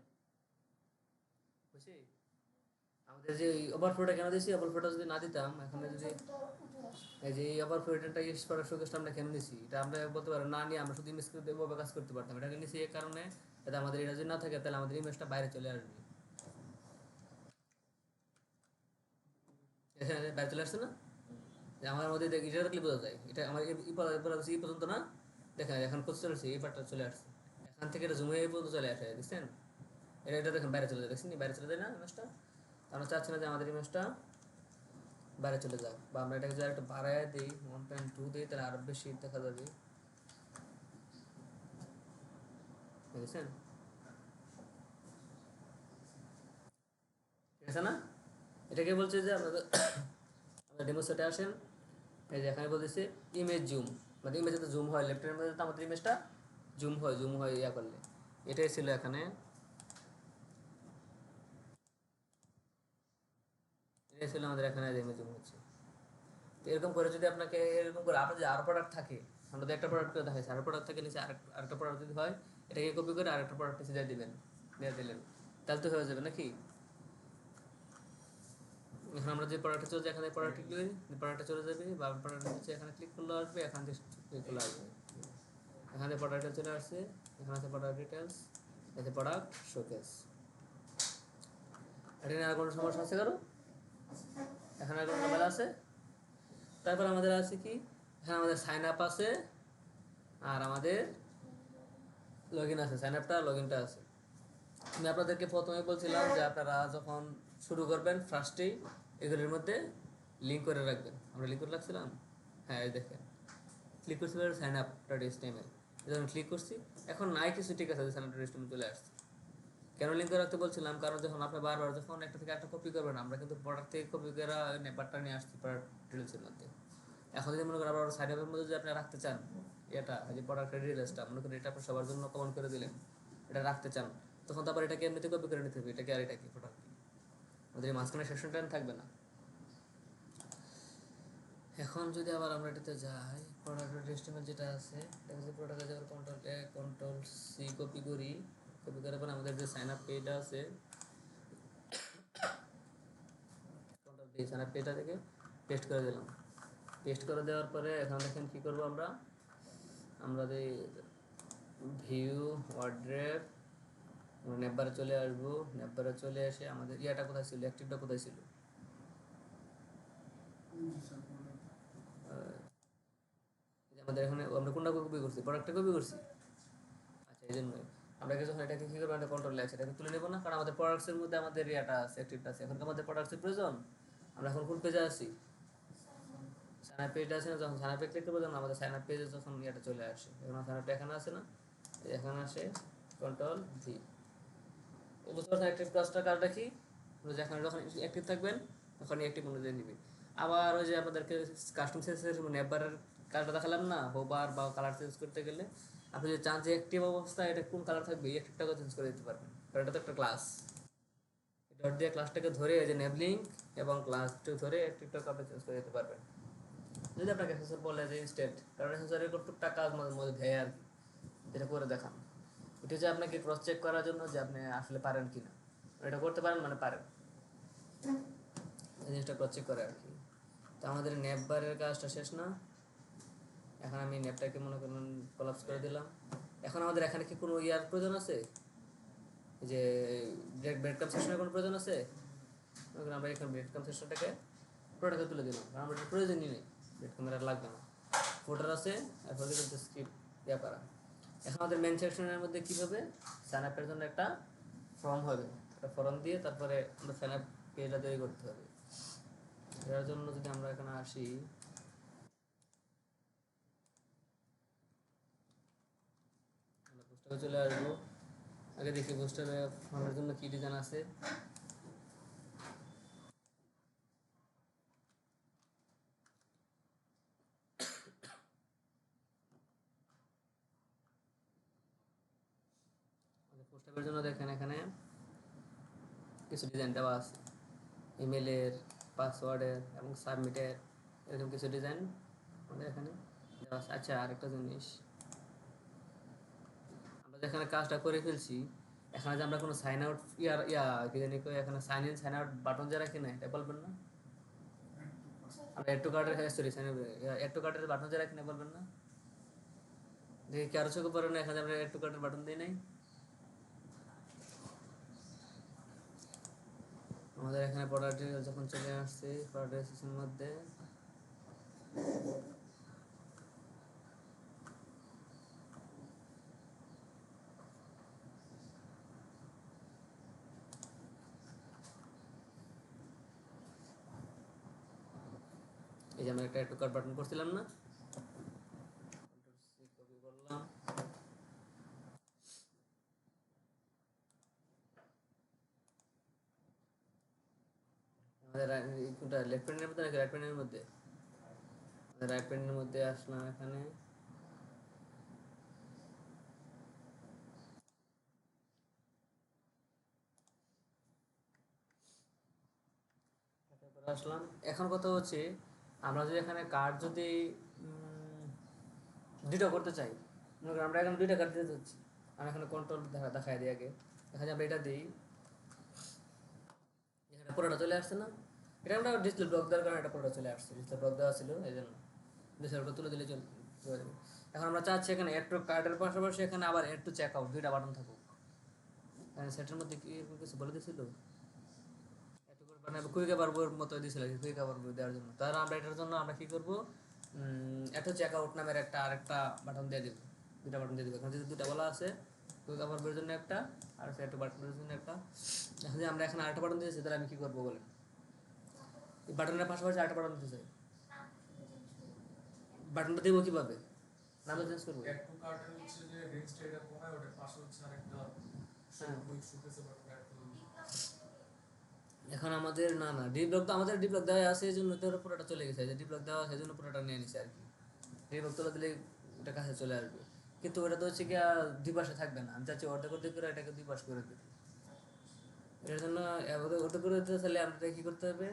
বুঝছি। আমাদের যে ওভারফ্লোটা কেন দিয়েছি, ওভারফ্লোটা যদি না দিতাম এখানে, যদি এই যে এই ওভারফ্লোটা ইউজ করার শোকেসটা আমরা কেন নিছি, এটা আমরা বলতে পারি না নিয়ে আমরা শুধু ইমেজ করে দেবো বা কাজ করতে পারতাম। এটাকে নিছি এই কারণে, যাতে আমাদের এটা যদি না থাকে তাহলে আমাদের ইমেজটা বাইরে চলে আসবে। এখানে বাইরে চলে আসছে না, যে আমার মধ্যে এটা দেখলে বোঝা যায়, এটা আমার এই পর্যন্ত না, দেখেন এখন কোথায় চলে আসছে, এই পার্টটা চলে আসছে, এখান থেকে এটা জুম হয়ে এই পর্যন্ত চলে আসে, দেখছেন? এটা দেখেন বাইরে চলে যায়, দেখছেন বাইরে চলে যায় না ইমেজটা? আমরা চাচ্ছি না যে আমাদের ইমেজটা বাইরে চলে যাক, বা আমরা এটাকে যদি একটু বাড়ায় দিই, 1.2 দিই, তাহলে আরো বেশি দেখা যাবে, বুঝছেন? ঠিক আছে না? এটাকে বলছে যে আপনাদের আমরা ডেমো সেটে আসেন, এই যে এখানে বলতেছে ইমেজ জুম, মানে ইমেজ যাতে জুম হয়, লেফটের মধ্যে তো আমাদের ইমেজটা জুম হয় ইয়া করলে, এটাই ছিল এখানে, এটাই ছিল আমাদের এখানে ইমেজ জুম হচ্ছে। তো এরকম করে যদি আপনাকে এরকম করে আপনার যদি আরো প্রোডাক্ট থাকে, আমরা তো একটা প্রোডাক্ট করে দেখাইছি, আরো প্রোডাক্ট থাকে নিচে আরেকটা প্রোডাক্ট যদি হয়, এটাকে কপি করে আরেকটা প্রোডাক্ট নিচে দিয়ে দিবেন, দিয়ে দিলেন, তাহলে তো হয়ে যাবে নাকি? এখন আমরা যে প্রোডাক্টে চলে যাই, এখানে প্রোডাক্টে ক্লিক, প্রোডাক্টে চলে যাবে, বা প্রোডাক্ট নিচে এখানে ক্লিক করলে আসবে, এখান থেকে ক্লিক করলে আসবে, এখানে প্রোডাক্টে চলে আসছে, এখানে আছে প্রোডাক্ট ডিটেলস, এতে প্রোডাক্ট শোকেস। এটা নিয়ে আর কোনো সমস্যা আছে কারো? এখানে আর কোনো ঝামেলা আছে? তারপর আমাদের আছে কি, এখানে আমাদের সাইন আপ আছে, আর আমাদের লগ ইন আছে, সাইন আপটা লগ ইনটা আছে। আমি আপনাদেরকে প্রথমে বলছিলাম যে আপনারা যখন শুরু করবেন ফার্স্টেই এগুলোর মধ্যে লিঙ্ক করে রাখবেন। আমরা লিঙ্ক করে রাখছিলাম, হ্যাঁ এই দেখেন ক্লিক করছি সাইন আপ ডট এইচটিএমএল, যখন ক্লিক করছি এখন নাই কিছু, ঠিক আছে সাইন আপ ডট এইচটিএমএল চলে আসছে। কেন লিঙ্ক করে রাখতে বলছিলাম, কারণ যখন আপনি বারবার যখন একটা থেকে একটা কপি করবেন, আমরা কিন্তু প্রোডাক্ট থেকে কপি করে নেপারটা নিয়ে আসছি প্রোডাক্ট ডিটেলসের মধ্যে। এখন যদি মনে করেন আবার সাইড আপের মধ্যে যদি আপনি রাখতে চান এটা যে প্রোডাক্টের ডিটেলসটা মনে করেন এটা আপনি সবার জন্য কমন করে দিলেন, এটা রাখতে চান, তখন তো আবার এটাকে এমনিতে কপি করে নিতে হবে, এটাকে আর এটাকে প্রোডাক্ট আমাদের এই মাঝখানে সেকশনটা থাকবে না। এখন যদি আবার আমরা এটাতে যাই প্রোডাক্টের এস্টিমেট যেটা আছে এটা হচ্ছে প্রোডাক্টে যাওয়ার কন্ট্রোল এ কন্ট্রোল সি কপি করি, কপি করার পর আমাদের যে সাইন আপ পেজটা আছে কন্ট্রোল ডি সাইন আপ পেজটা থেকে পেস্ট করে দিলাম। পেস্ট করে দেওয়ার পরে এখন দেখেন কী করবো আমরা, আমাদের ভিউ ওয়ার্ড্রেপ নেটবারে চলে আসবো, নেটবারে চলে এসে আমাদের ইয়াটা কোথায় ছিল, অ্যাক্টিভটা কোথায় ছিল, আমাদের এখানে আমরা কোনটা কপি করছি, প্রোডাক্টটা কপি করছি। আচ্ছা এই জন্যই আমরা যখন এটাকে কী করবো, একটা কন্ট্রোল আছে এটাকে তুলে নেবো না, কারণ আমাদের প্রোডাক্টসের মধ্যে আমাদের ইয়াটা আছে, অ্যাক্টিভটা আছে। এখন আমাদের প্রোডাক্টসের প্রয়োজন, আমরা এখন কোন পেজে আছি, সাইন আপ পেজটা আছে না, যখন সাইন আপে ক্লিক করবো তখন আমাদের সাইন আপ পেজে যখন ইয়েটা চলে আসে, এখন সাইন আপটা এখানে আছে না, এখানে আসে কন্ট্রোল ভি। বুঝতে পারছেন অ্যাক্টিভ কাজটা কি, যেখানে যখন অ্যাক্টিভ থাকবেন তখনই অ্যাক্টিভ অনুযায়ী নিবে। আবার ওই যে আপনাদেরকে কাস্টম সেন্সের নেবারের কালারটা দেখালাম না, হোবার বা কালার চেঞ্জ করতে গেলে আপনি যদি চান যে অ্যাক্টিভ অবস্থায় এটা কোন কালার থাকবে এই অ্যাক্টিভটাকে চেঞ্জ করে দিতে পারবেন, কারণ এটা তো একটা ক্লাস। ডট দিয়ে ক্লাসটাকে ধরে এই যে নেবলিং এবং ক্লাসটা ধরে অ্যাক্টিভটাকে আপনি চেঞ্জ করে দিতে পারবেন। যদি আপনাকে অ্যাসেসর বলে যে ইনস্ট্যান্ট, কারণ অ্যাসেসরের টুকটাক কাজ মাঝে মধ্যে দেয় আর কি, যেটা করে দেখান। এটা হচ্ছে আপনাকে ক্রস চেক করার জন্য যে আপনি আসলে পারেন কি না, এটা করতে পারেন মানে পারেন, এই জিনিসটা ক্রস চেক করে আর কি। তো আমাদের নেপ বারের কাজটা শেষ না, এখন আমি নেপটাকে মনে করুন কোলাপস করে দিলাম। এখন আমাদের এখানে কি কোনো ইয়ার প্রয়োজন আছে, যে ব্রেড কাম সেশনের কোনো প্রয়োজন আছে, মনে করেন আমরা এখানে ব্রেড কাম সেশনটাকে পুরোটাকে তুলে দিলাম, কারণ আমরা প্রয়োজনই নেই, ব্রেড কামের আর লাগবে না। ফোটার আছে এরপর কিন্তু স্ক্রিপ্ট ইয়া করা। এখন আমাদের মেন সেকশনের মধ্যে কী হবে, সাইন আপের জন্য একটা ফর্ম হবে, একটা ফর্ম দিয়ে তারপরে আমরা সাইন আপ পেজটা তৈরি করতে হবে। এটার জন্য যদি আমরা এখানে আসি, আমরা পোস্টারে চলে আসবো, আগে দেখি পোস্টারে ফর্মের জন্য কী ডিজাইন আছে। পোস্টারের জন্য দেখেন এখানে কিছু ডিজাইন দেওয়া আছে, ইমেলের, পাসওয়ার্ডের এবং সাবমিটের, এরকম কিছু ডিজাইন আমাদের এখানে দেওয়া আছে। আচ্ছা আরেকটা জিনিস, আমরা যেখানে কাজটা করে ফেলছি এখানে যে আমরা কোনো সাইন আউট কি জানি এখানে sign in sign out button যে রাখি না, এটা বলবেন না, আমরা এড টু কার্ডের সরি সাইন এড টু কার্ডের বাটন যে রাখি না, বলবেন না, দেখি কারো চোখে পড়ে না এখানে আমরা এড টু কার্ডের বাটন দিই নাই। আমাদের এখানে প্রোডাক্ট যখন চলে আসছে প্রোডাক্ট সেকশনের মধ্যে এই যে আমরা একটা এড টু কার্ড বাটন করছিলাম না, কপি করলাম, আমাদের কোনটা লেফট প্যানেলের মধ্যে নাকি রাইট প্যানেলের মধ্যে, আমাদের রাইট প্যানেলের মধ্যে আসলাম। এখানে আসলাম। এখন কথা হচ্ছে আমরা যদি এখানে কার্ড যদি দুটো করতে চাই, মনে করেন আমরা এখানে দুইটা কার্ড দিতে চাচ্ছি, আমরা এখানে কন্ট্রোল দেখাই দিই আগে, এখানে আমরা এটা দিই, এখানে পুরোটা চলে আসছে না, এটা আমরা ডিসপ্লে ব্লক দেওয়ার কারণে এটা পুরোটা চলে আসছে, ডিসপ্লে ব্লক দেওয়া ছিল এই জন্য ডিসপ্লে তুলে দিলে চলে যাবে। এখন আমরা চাচ্ছি এখানে এড টু কার্ডের পাশাপাশি এখানে আবার এড টু চেক আউট দুইটা বাটন থাকুক। সেটার মধ্যে কি কিছু বলে দিয়েছিল, মানে কুইক আবার মতো দিয়েছিল কুইক আবার দেওয়ার জন্য, তাহলে আমরা এটার জন্য আমরা কি করবো, এত চেক আউট নামের আরেকটা বাটন দিয়ে দেবো, দুটা বাটন দিয়ে দেবো, এখানে যদি দুটা বলা আছে কাভারের জন্য একটা, আর একটা বাটনের জন্য একটা। এখন যে আমরা এখানে আরেকটা বাটন দিয়েছি, তাহলে আমি কি করবো বলেন? এই বাটনের পাশাপাশি আরেকটা বাটন দিতে চাই, বাটনটা দেবো কিভাবে? নামটা চেঞ্জ করবো। অ্যাড টু কার্টের হচ্ছে যে রেঞ্জটা এটা কমায়, ওটার পাশে হচ্ছে আরেকটা শোকেসে বাটন অ্যাড করে দিই। এখন আমাদের না ডি ব্লক তো আমাদের ডি ব্লক দেওয়া আছে, এই জন্য তোর পুরোটা চলে গেছে, যে ডি ব্লক দেওয়া আছে এই জন্য পুরোটা নিয়ে নিছে আর কি। ডি ব্লক তোলা দিলে এটা কাছে চলে আসবে, কিন্তু ওটা তো হচ্ছে কি দুই পাশে থাকবে না। আমি চাচ্ছি অর্ধেক অর্ধেক করে এটাকে দুই পাশ করে দিই। এর জন্য অর্ধেক করে দিতে চাইলে আমরা কি করতে হবে,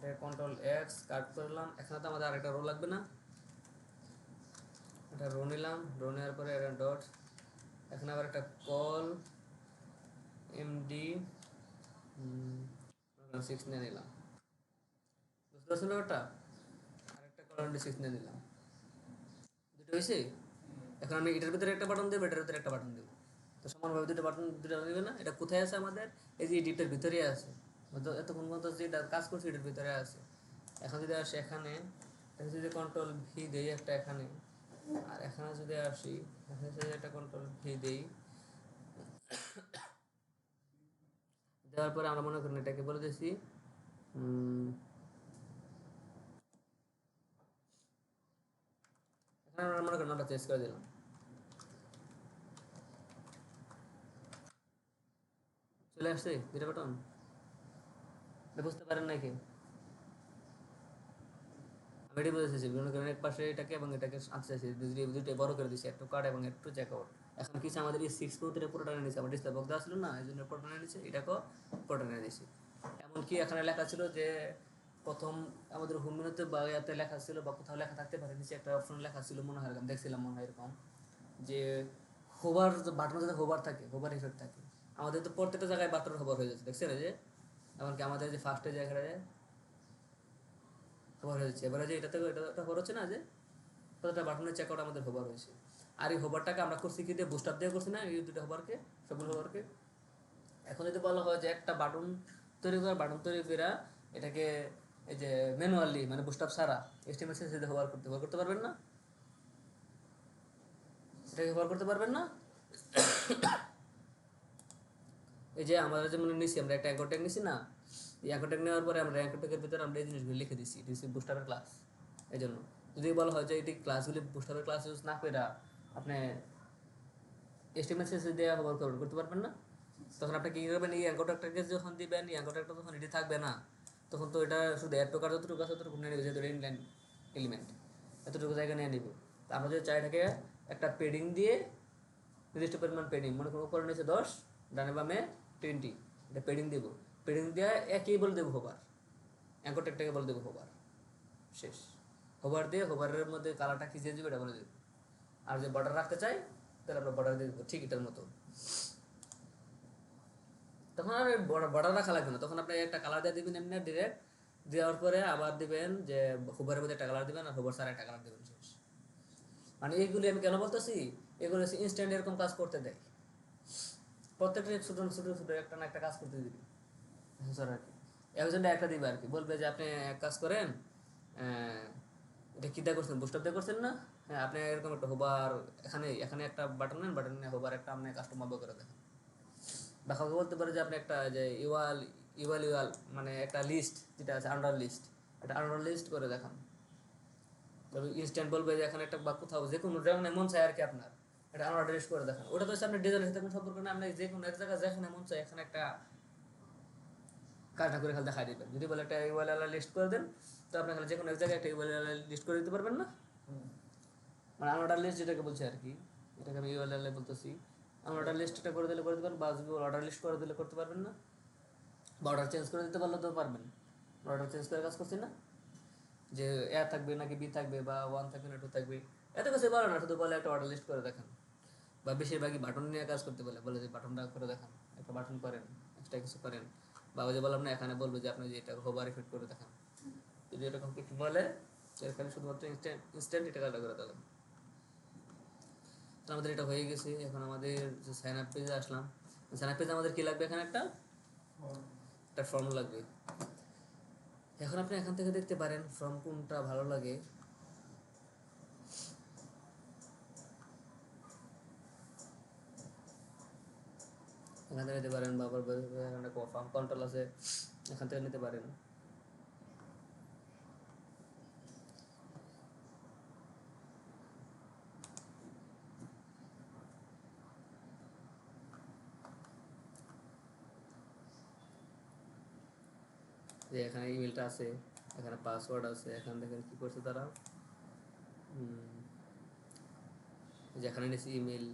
এটা কন্ট্রোল এক্স কাট করলাম। এখানে তো আমাদের আরেকটা রো লাগবে না, এটা রো নিলাম, রো নেওয়ার পরে এটা ডট, এখানে আবার একটা কল এমডি 6 নিয়ে নিলাম, বুঝতে পারছেন ব্যাপারটা? আরেকটা কল এমডি 6 নিয়ে নিলাম, দুটো হয়েছে। এখন আমি এটার ভিতরে একটা বাটন দেবো, এটার ভিতরে একটা বাটন দেবো, তো সমানভাবে দুটো বাটন দুটো দেবে না? এটা কোথায় আছে আমাদের? এই যে ডিপটার ভিতরেই আছে, এতক্ষণ পর্যন্ত যেটা কাজ করছি এটার ভিতরে আছে। এখন যদি আসি এখানে, যদি কন্ট্রোল ভি দেই একটা এখানে, আর এখানে যদি আসি, এখানে যদি একটা কন্ট্রোল ভি দেই, দেওয়ার পরে আমরা মনে করেন এটাকে বলে দিয়েছি এখানে আমরা মনে করেন নামটা চেঞ্জ করে দিলাম। চলে আসছে দুটো বাটন, বুঝতে পারেন নাকি? আমি এটাই বুঝেছি, মনে করেন এক পাশে এটাকে এবং এটাকে আনতে চাইছি, দুটোই বড় করে দিচ্ছি, একটু কাট এবং একটু চেক আউট। এখন কিছু আমাদের এই 6 প্রতিটা পুরোটা নিয়ে নিচ্ছে, আমার ডিসপ্লে বক্স দেওয়া ছিল না, এই জন্য পুরোটা নিয়ে নিচ্ছে, এটাকেও পুরোটা নিয়ে দিচ্ছি। এমনকি এখানে লেখা ছিল যে প্রথম আমাদের হোম মেনুতে বা ইয়াতে লেখা ছিল, বা কোথাও লেখা থাকতে পারে, নিচে একটা অপশন লেখা ছিল মনে হয়, এরকম দেখছিলাম মনে হয় এরকম, যে হোভার বাটনের যাতে হোভার থাকে, হোভার ইফেক্ট থাকে। আমাদের তো প্রত্যেকটা জায়গায় বাটনের হোভার হয়ে যাচ্ছে, দেখছেন? এই যে এমনকি আমাদের যে ফার্স্টে জায়গায় হোভার হয়েছে, এবারে যে এটাতে এটা হোভার হচ্ছে না, যে প্রত্যেকটা বাটনের চেক আউট আমাদের হোভার হয়েছে। আর এই হোভারটাকে আমরা করছি কি দিয়ে, বুস্টার দিয়ে করছি না এই দুটো হোভারকে, সবগুলো হোভারকে। এখন যদি বলা হয় যে একটা বাটন তৈরি করা, বাটন তৈরি করা এটাকে এই যে ম্যানুয়ালি মানে বুস্টার ছাড়া এসটিএমএল সিএসএস দিয়ে ব্যবহার করতে পারবেন না, এটাকে ব্যবহার করতে পারবেন না। এই যে আমরা যেমন নিছি, আমরা একটা অ্যাঙ্কর ট্যাগ নিছি না, এই অ্যাঙ্কর ট্যাগ নেওয়ার পরে আমরা অ্যাঙ্কর ট্যাগের ভিতরে আমরা এই জিনিসগুলো লিখে দিছি, দিছি বুস্টারের ক্লাস। এই জন্য যদি বলা হয় যে এটি ক্লাসগুলি বুস্টারের ক্লাস ইউজ না করে আপনি এসটিএমএল সিএসএস দিয়ে ব্যবহার করতে পারবেন না, তখন আপনি কি করবেন, এই অ্যাঙ্কর ট্যাগটাকে যখন দিবেন, এই অ্যাঙ্কর ট্যাগটা যখন এটি থাকবে না, তখন তো এটা শুধু এর টোকার যতটুকু আছে ততটুকু নিয়ে নেবে, যেহেতু ইনলাইন এলিমেন্ট এতটুকু জায়গা নিয়ে নেবে। তা আমরা যদি চাই এটাকে একটা পেডিং দিয়ে, নির্দিষ্ট পরিমাণ পেডিং, মনে করুন উপরে নিচে 10, ডানে বামে 20, এটা পেডিং দেবো। পেডিং দিয়ে একই বলে দেবো হোভার, অ্যাঙ্কর ট্যাগটাকে বলে দেবো হোভার, শেষ। হোভার দিয়ে হোভারের মধ্যে কালারটা কি চেঞ্জ হবে এটা বলে দেবো। আর যদি বর্ডার রাখতে চাই তাহলে আমরা বর্ডার দিয়ে দেবো ঠিক এটার মতো। তখন আর বর্ডার রাখা লাগবে না, তখন আপনি একটা কালার দিয়ে দিবেন এমনি ডিরেক্ট, দেওয়ার পরে আবার দিবেন যে হোভারের মধ্যে একটা কালার দিবেন, আর হোভার ছাড়া একটা কালার দিবেন, শেষ। মানে এইগুলি আমি কেন বলতেছি, এগুলো ইনস্ট্যান্ট এরকম কাজ করতে দেয়, প্রত্যেকটা ছোটো ছোটো ছোটো একটা না একটা কাজ করতে দিবি স্যার আর কি। একজনটা একটা দিবে আর কি, বলবে যে আপনি এক কাজ করেন, এটা কী দিয়ে করছেন, বুস্টার দিয়ে করছেন না, হ্যাঁ আপনি এরকম একটা হোবার এখানে এখানে একটা বাটন নেন, বাটন নিয়ে হোবার একটা আপনি কাস্টমার করে দেখেন। বা কাউকে বলতে পারে যে আপনি একটা যে ইওয়াল ইওয়াল ইওয়াল মানে একটা লিস্ট যেটা আছে আন্ডার লিস্ট, এটা আন্ডার লিস্ট করে দেখান। তবে ইনস্ট্যান্ট বলবে যে এখানে একটা বা কোথাও যে কোনো যেখানে মন চায় আর কি আপনার, এটা আন্ডার লিস্ট করে দেখান। ওটা তো হচ্ছে আপনার ডিজাইনের সাথে কোনো সম্পর্ক না, আপনি যে কোনো এক জায়গায় যেখানে মন চায় এখানে একটা কাজটা করে খালি দেখাই দেবেন। যদি বলে একটা ইওয়াল লিস্ট করে দেন, তো আপনি খালি যে কোনো এক জায়গায় একটা ইওয়াল লিস্ট করে দিতে পারবেন না, মানে আন্ডার লিস্ট যেটাকে বলছে আর কি, এটাকে আমি ইওয়াল বলতেছি। অর্ডার লিস্টটা করে দিলে করতে পারবেন, বা যদি অর্ডার লিস্ট করে দিলে করতে পারবেন না, বা অর্ডার চেঞ্জ করে দিতে পারলে তো পারবেন। অর্ডার চেঞ্জ করে কাজ করছি না, যে এ থাকবে নাকি বি থাকবে, বা 1 থাকবে না 2 থাকবে, এত কিছু বলে না, শুধু বলে একটা অর্ডার লিস্ট করে দেখান। বা বেশিরভাগই বাটন নিয়ে কাজ করতে বলে, বলে যে বাটনটা করে দেখান, একটা বাটন করেন, এক্সট্রা কিছু করেন। বা ওই যে বললাম না, এখানে বলবো যে আপনি যে এটা হোভার ইফেক্ট করে দেখান, যদি এরকম কিছু বলে এখানে শুধুমাত্র ইনস্ট্যান্ট ইনস্ট্যান্ট এটা কাজটা করে দেখান। তো আমাদের এটা হয়ে গেছে। এখন আমাদের যে সাইন আপ পেজে আসলাম, সাইন আপ পেজে আমাদের কী লাগবে, এখানে একটা ফর্ম লাগবে। এখন আপনি এখান থেকে দেখতে পারেন ফর্ম কোনটা ভালো লাগে। এখান থেকে নিতে পারেন, বা আবার এখানে ফার্ম কন্ট্রোল আছে, এখান থেকে নিতে পারেন। যে এখানে ইমেলটা আছে, এখানে পাসওয়ার্ড আছে, এখান থেকে কি করছে তারা, যেখানে নিয়েছি ইমেল,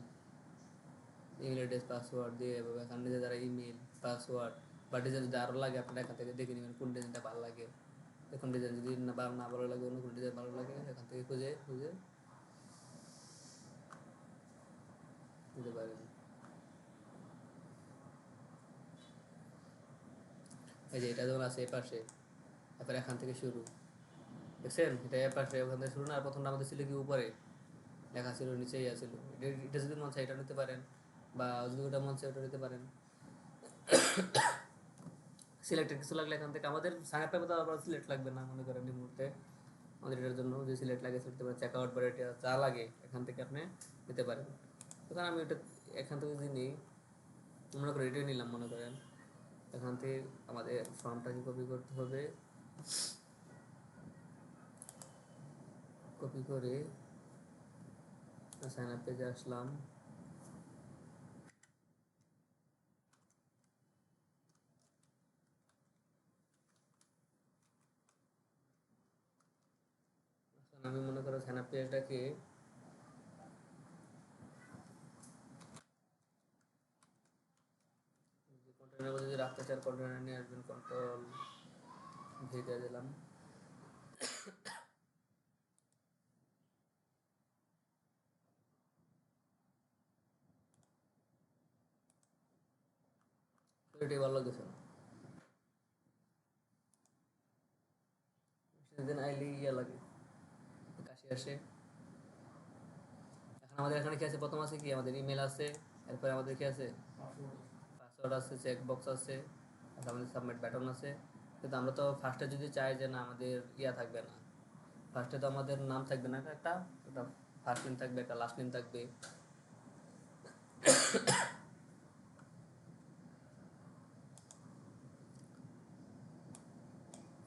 ইমেল অ্যাড্রেস পাসওয়ার্ড দিয়ে, এভাবে এখানে নিচে যারা ইমেল পাসওয়ার্ড বা ডিজাইন যদি আরও লাগে আপনারা এখান থেকে দেখে নেবেন কোন ডিজাইনটা ভালো লাগে। এখন ডিজাইন যদি না ভালো লাগে, অন্য কোনো ডিজাইন ভালো লাগে, এখান থেকে খুঁজে খুঁজে দিতে পারেন। এই যে এটা যেমন আছে এ পাশে, তারপরে এখান থেকে শুরু, দেখছেন এটা এ পাশে, ওখান থেকে শুরু না, আর প্রথমটা আমাদের ছিল কি উপরে লেখা ছিল, নিচেই আছিল। এটা যদি মন চায় এটা নিতে পারেন, বা যদি ওটা মন চায় ওটা নিতে পারেন। সিলেক্টেড কিছু লাগলে এখান থেকে, আমাদের সাইন আপের মতো আবার সিলেক্ট লাগবে না মনে করেন এই মুহূর্তে, আমাদের এটার জন্য যে সিলেক্ট লাগে সেটা পারেন, চেক আউট বা এটা যা লাগে এখান থেকে আপনি নিতে পারেন। তখন আমি এটা এখান থেকে যদি নিই, মনে করেন এটাই নিলাম মনে করেন, এখান থেকে আমাদের ফর্মটাকে কপি করতে হবে, কপি করে সাইন আপ পেজে আসলাম। আমি মনে করো সাইন আপ পেজটাকে কন্টেনারের মধ্যে যদি রাখতে চান, কন্টেনার নিয়ে আসবেন, কন্ট্রোল ভি দিয়ে দিলাম। এটাই ভালো লাগতেছে না, সেদিন আইলে ইয়া লাগে, কাশি আসে। এখন আমাদের এখানে কি আছে, প্রথম আছে কি আমাদের ইমেল আছে, এরপরে আমাদের কি আছে পাসওয়ার্ড পাসওয়ার্ড আছে, চেক বক্স আছে, তারপর আমাদের সাবমিট বাটন আছে। কিন্তু আমরা তো ফার্স্টে যদি চাই যে না আমাদের ইয়া থাকবে না, ফার্স্টে তো আমাদের নাম থাকবে না, একটা একটা ফার্স্ট নেম থাকবে, একটা লাস্ট নেম থাকবে।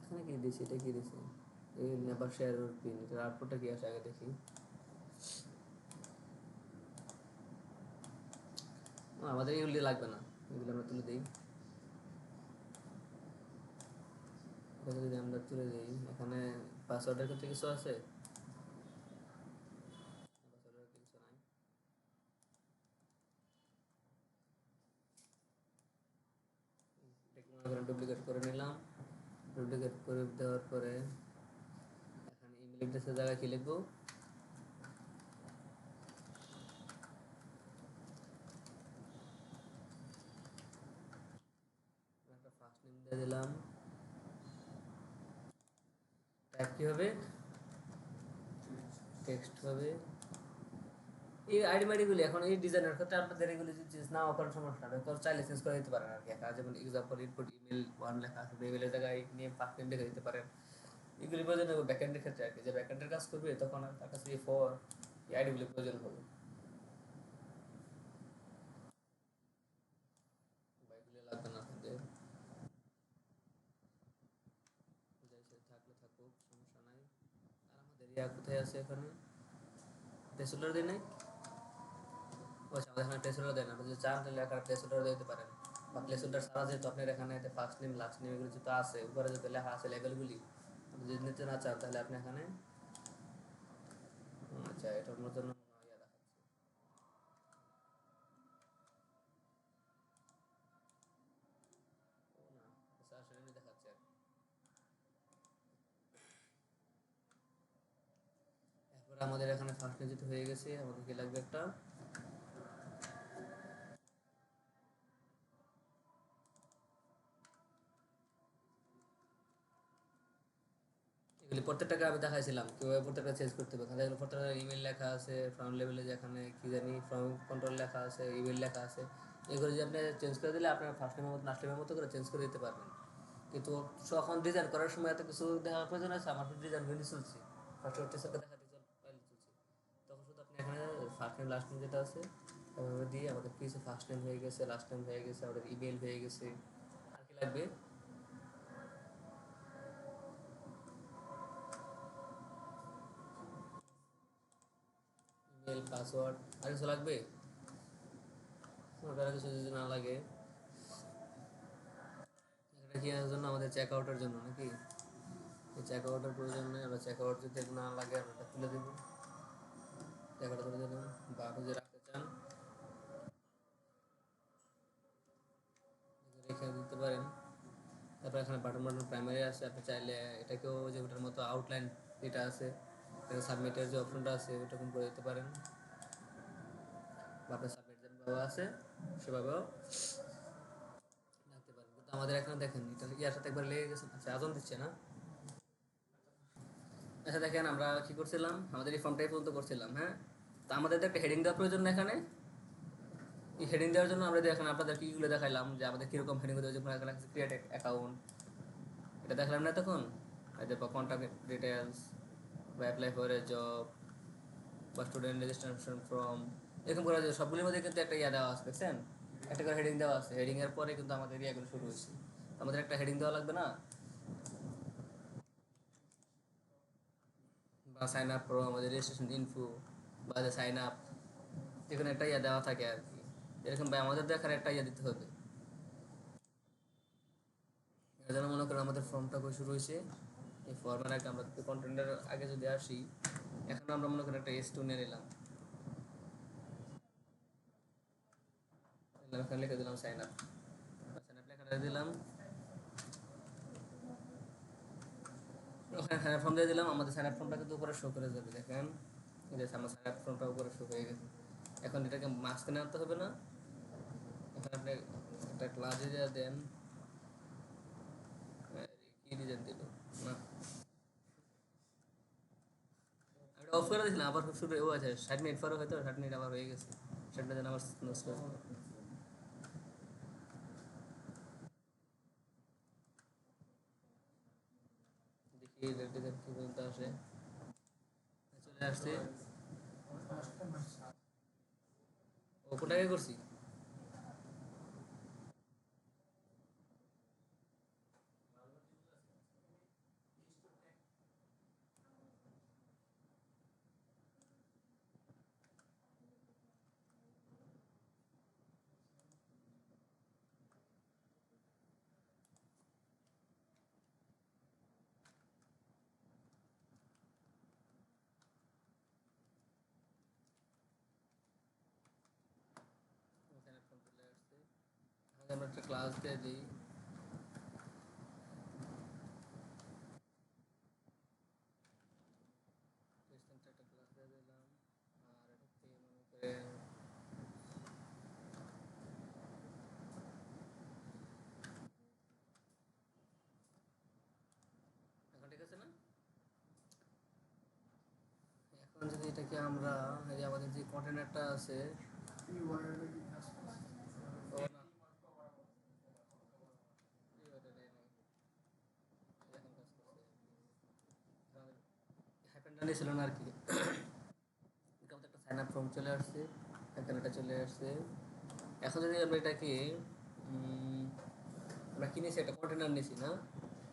এখানে কি দিয়েছি, এটা কি দিয়েছি, এই নেভার শেয়ার পিন, এটার আউটপুটটা কি আসে আগে দেখি। আমাদের এগুলি লাগবে না, এগুলো আমরা তুলে দিই। এটা যদি আমরা তুলে দিই, এখানে পাসওয়ার্ডের ক্ষেত্রে কিছু আছে, পাসওয়ার্ডের কিছু নাই। এটাকে মনে করেন ডুপ্লিকেট করে নিলাম, ডুপ্লিকেট করে দেওয়ার পরে এখানে ইমেল অ্যাড্রেসের জায়গায় কি লিখবো, একটা ফার্স্ট নেম দিয়ে দিলাম, টাইপ কি হবে, টেক্সট হবে। এই আইডি মাইডিগুলি এখন এই ডিজাইনের ক্ষেত্রে আপনাদের এগুলি যদি চেঞ্জ নাও করার সমস্যা হবে, তো চাইলে চেঞ্জ করে দিতে পারেন আর কি। একা যেমন এক্সাম্পল ইনপুট ইমেল ওয়ান লেখা আছে, ইমেলের জায়গায় নেম ফার্স্ট নেম লিখে দিতে পারেন। এগুলি প্রয়োজন হবে ব্যাকএন্ডের ক্ষেত্রে আর কি, যে ব্যাকএন্ডের কাজ করবে তখন আর তার কাছে এই ফর এই আইডিগুলি প্রয়োজন হবে, বা এগুলি লাগবে না আপনাদের, যাই সে থাকলে থাকুক সমস্যা নাই। আর আমাদের ইয়া কোথায় আছে, এখানে প্লেসোলার দিই নাই, ও আচ্ছা আমাদের এখানে প্লেসোলার দেয় না, আপনি যদি চান তাহলে এখানে প্লেসোলার দিতে পারেন, বা প্লেসোলার ছাড়া যেহেতু আপনার এখানে ফার্স্ট নেম লাস্ট নেম এগুলো যেহেতু আছে, উপরে যেহেতু লেখা আছে লেভেলগুলি, আপনি যদি নিতে না চান তাহলে আপনি এখানে আচ্ছা এটা অন্য জন্য মনে হয় ইয়া দেখাচ্ছে, ও না আচ্ছা আসলে এমনি দেখাচ্ছে আর কি। এরপরে আমাদের এখানে ফার্স্ট নেম যেহেতু হয়ে গেছে, আমাদের কি লাগবে একটা এগুলি প্রত্যেকটাকে আমি দেখাইছিলাম কিভাবে প্রত্যেকটা চেঞ্জ করতে হবে। এখানে প্রত্যেকটা ইমেল লেখা আছে, ফ্রন্ট লেভেলে যেখানে কি জানি ফ্রম কন্ট্রোল লেখা আছে, ইমেল লেখা আছে, এগুলো যদি আপনি চেঞ্জ করে দিলে আপনার ফার্স্ট নেমের মতো লাস্ট নেমের মতো করে চেঞ্জ করে দিতে পারবেন। কিন্তু যখন ডিজাইন করার সময় এত কিছু দেখার প্রয়োজন আছে, আমার তো ডিজাইন ভেঙে চলছে, ফার্স্ট টিচারকে দেখাতে পাইলে চলছে, তখন শুধু আপনি এখানে ফার্স্ট নেম লাস্ট নেম যেটা আছে ওভাবে দিয়ে আমাদের কিছু ফার্স্ট নেম হয়ে গেছে, লাস্ট নেম হয়ে গেছে, আমাদের ইমেল হয়ে গেছে। আর কি লাগবে? ইমেল, পাসওয়ার্ড, আর কিছু লাগবে? ওটা আর কিছু যদি না লাগে, এটা কি এর জন্য আমাদের চেক আউটের জন্য নাকি? এই চেক আউটের প্রয়োজন নেই, আমরা চেক আউট যদি না লাগে আমরা এটা তুলে দেবো। চেক আউট তুলে দিলাম, বা আপনি যদি রাখতে চান রেখে দিতে পারেন। তারপর এখানে বাটন বাটন প্রাইমারি আছে, আপনি চাইলে এটাকেও যে ওটার মতো আউটলাইন যেটা আছে, সাবমিটের যে অপশনটা আছে ওটা করে দিতে পারেন, বা আপনার সাবমিট যেভাবে আছে সেভাবেও রাখতে পারেন। কিন্তু আমাদের এখানে দেখেন এটা ইয়ার সাথে একবার লেগে গেছে। আচ্ছা, আজন দিচ্ছে না? আচ্ছা দেখেন, আমরা কি করছিলাম, আমাদের এই ফর্মটাই পর্যন্ত করছিলাম, হ্যাঁ। তো আমাদের তো একটা হেডিং দেওয়ার প্রয়োজন না এখানে। এই হেডিং দেওয়ার জন্য আমরা এখন আপনাদের কীগুলো দেখাইলাম যে আমাদের কীরকম হেডিং দেওয়া যেমন এখানে ক্রিয়েট অ্যাকাউন্ট, এটা দেখালাম না তখন। এই যে কন্ট্যাক্ট ডিটেলস, বা অ্যাপ্লাই ফর এ জব, বা স্টুডেন্ট রেজিস্ট্রেশন ফর্ম, এরকম করে যে সবগুলির মধ্যে কিন্তু একটা ইয়া দেওয়া আছে, দেখছেন? একটা করে হেডিং দেওয়া আছে। হেডিংয়ের পরে কিন্তু আমাদের ইয়াগুলো শুরু হয়েছে। আমাদের একটা হেডিং দেওয়া লাগবে না? বা সাইন আপ প্রো, আমাদের রেজিস্ট্রেশন ইনফো, বা যে সাইন আপ, যেখানে একটা ইয়া দেওয়া থাকে আর কি। এরকম ভাই আমাদের দেখার একটা ইয়া দিতে হবে। এর জন্য মনে করেন আমাদের ফর্মটা শুরু হয়েছে। এই ফর্মের আগে আমরা কন্টেন্টের আগে যদি আসি, এখন আমরা মনে করেন একটা S2 নিয়ে নিলাম, এখানে লিখে দিলাম সাইন আপ। সাইন আপ লেখাটা দিলাম, ওখানে সাইন আপ ফর্ম দিয়ে দিলাম। আমাদের সাইন আপ ফর্মটা কিন্তু উপরে শো করে যাবে, দেখেন এই যে আমার সাইন আপ ফর্মটা উপরে শো হয়ে গেছে। এখন এটাকে মাঝখানে আনতে হবে না? এখানে আপনি একটা ক্লাস দিয়ে দেন, কি ডিজাইন দিল না, আমি অফ করে দিয়েছিলাম আবার শুরু। ও আচ্ছা, 60 মিনিট পরে হয়তো 60 মিনিট আবার হয়ে গেছে। 60 মিনিট যেন আবার নষ্ট হয়। দেখি ডিজাইন কি পর্যন্ত আসে। চলে আসছে। ও কোটাকে করছি। ওখানে ফোন চলে আসছে। এখন আমরা একটা ক্লাস দিয়ে দিই। টেস্ট একটা ক্লাস দিয়ে দিলাম। আর এটাকে মনে করেন এখন ঠিক আছে না? এখন যদি এটাকে আমরা এই যে আমাদের যে কন্টেনারটা আছে, ও না, এই ওটা নেই, এখন কাজ করছে। হ্যাপেনটা নিয়েছিল না আর কি। আমাদের একটা সাইন আপ ফর্ম চলে আসছে, এখানে এটা চলে আসছে। এখন যদি আমরা এটাকে আমরা কিনেছি একটা কন্টেনার নিয়েছি না,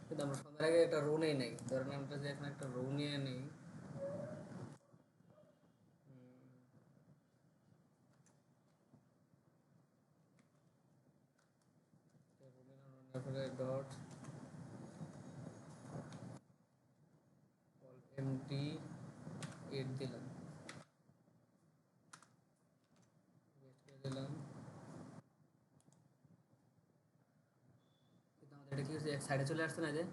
কিন্তু আমরা সবার আগে একটা রো নেই নাই। ধরেন আমরা যে এখানে একটা রো নিয়ে নিই, তারপরে ডট এমটি 8 দিলাম, দিলাম। কিন্তু আমাদের এটা কি হচ্ছে, এক সাইডে চলে আসছে না, যে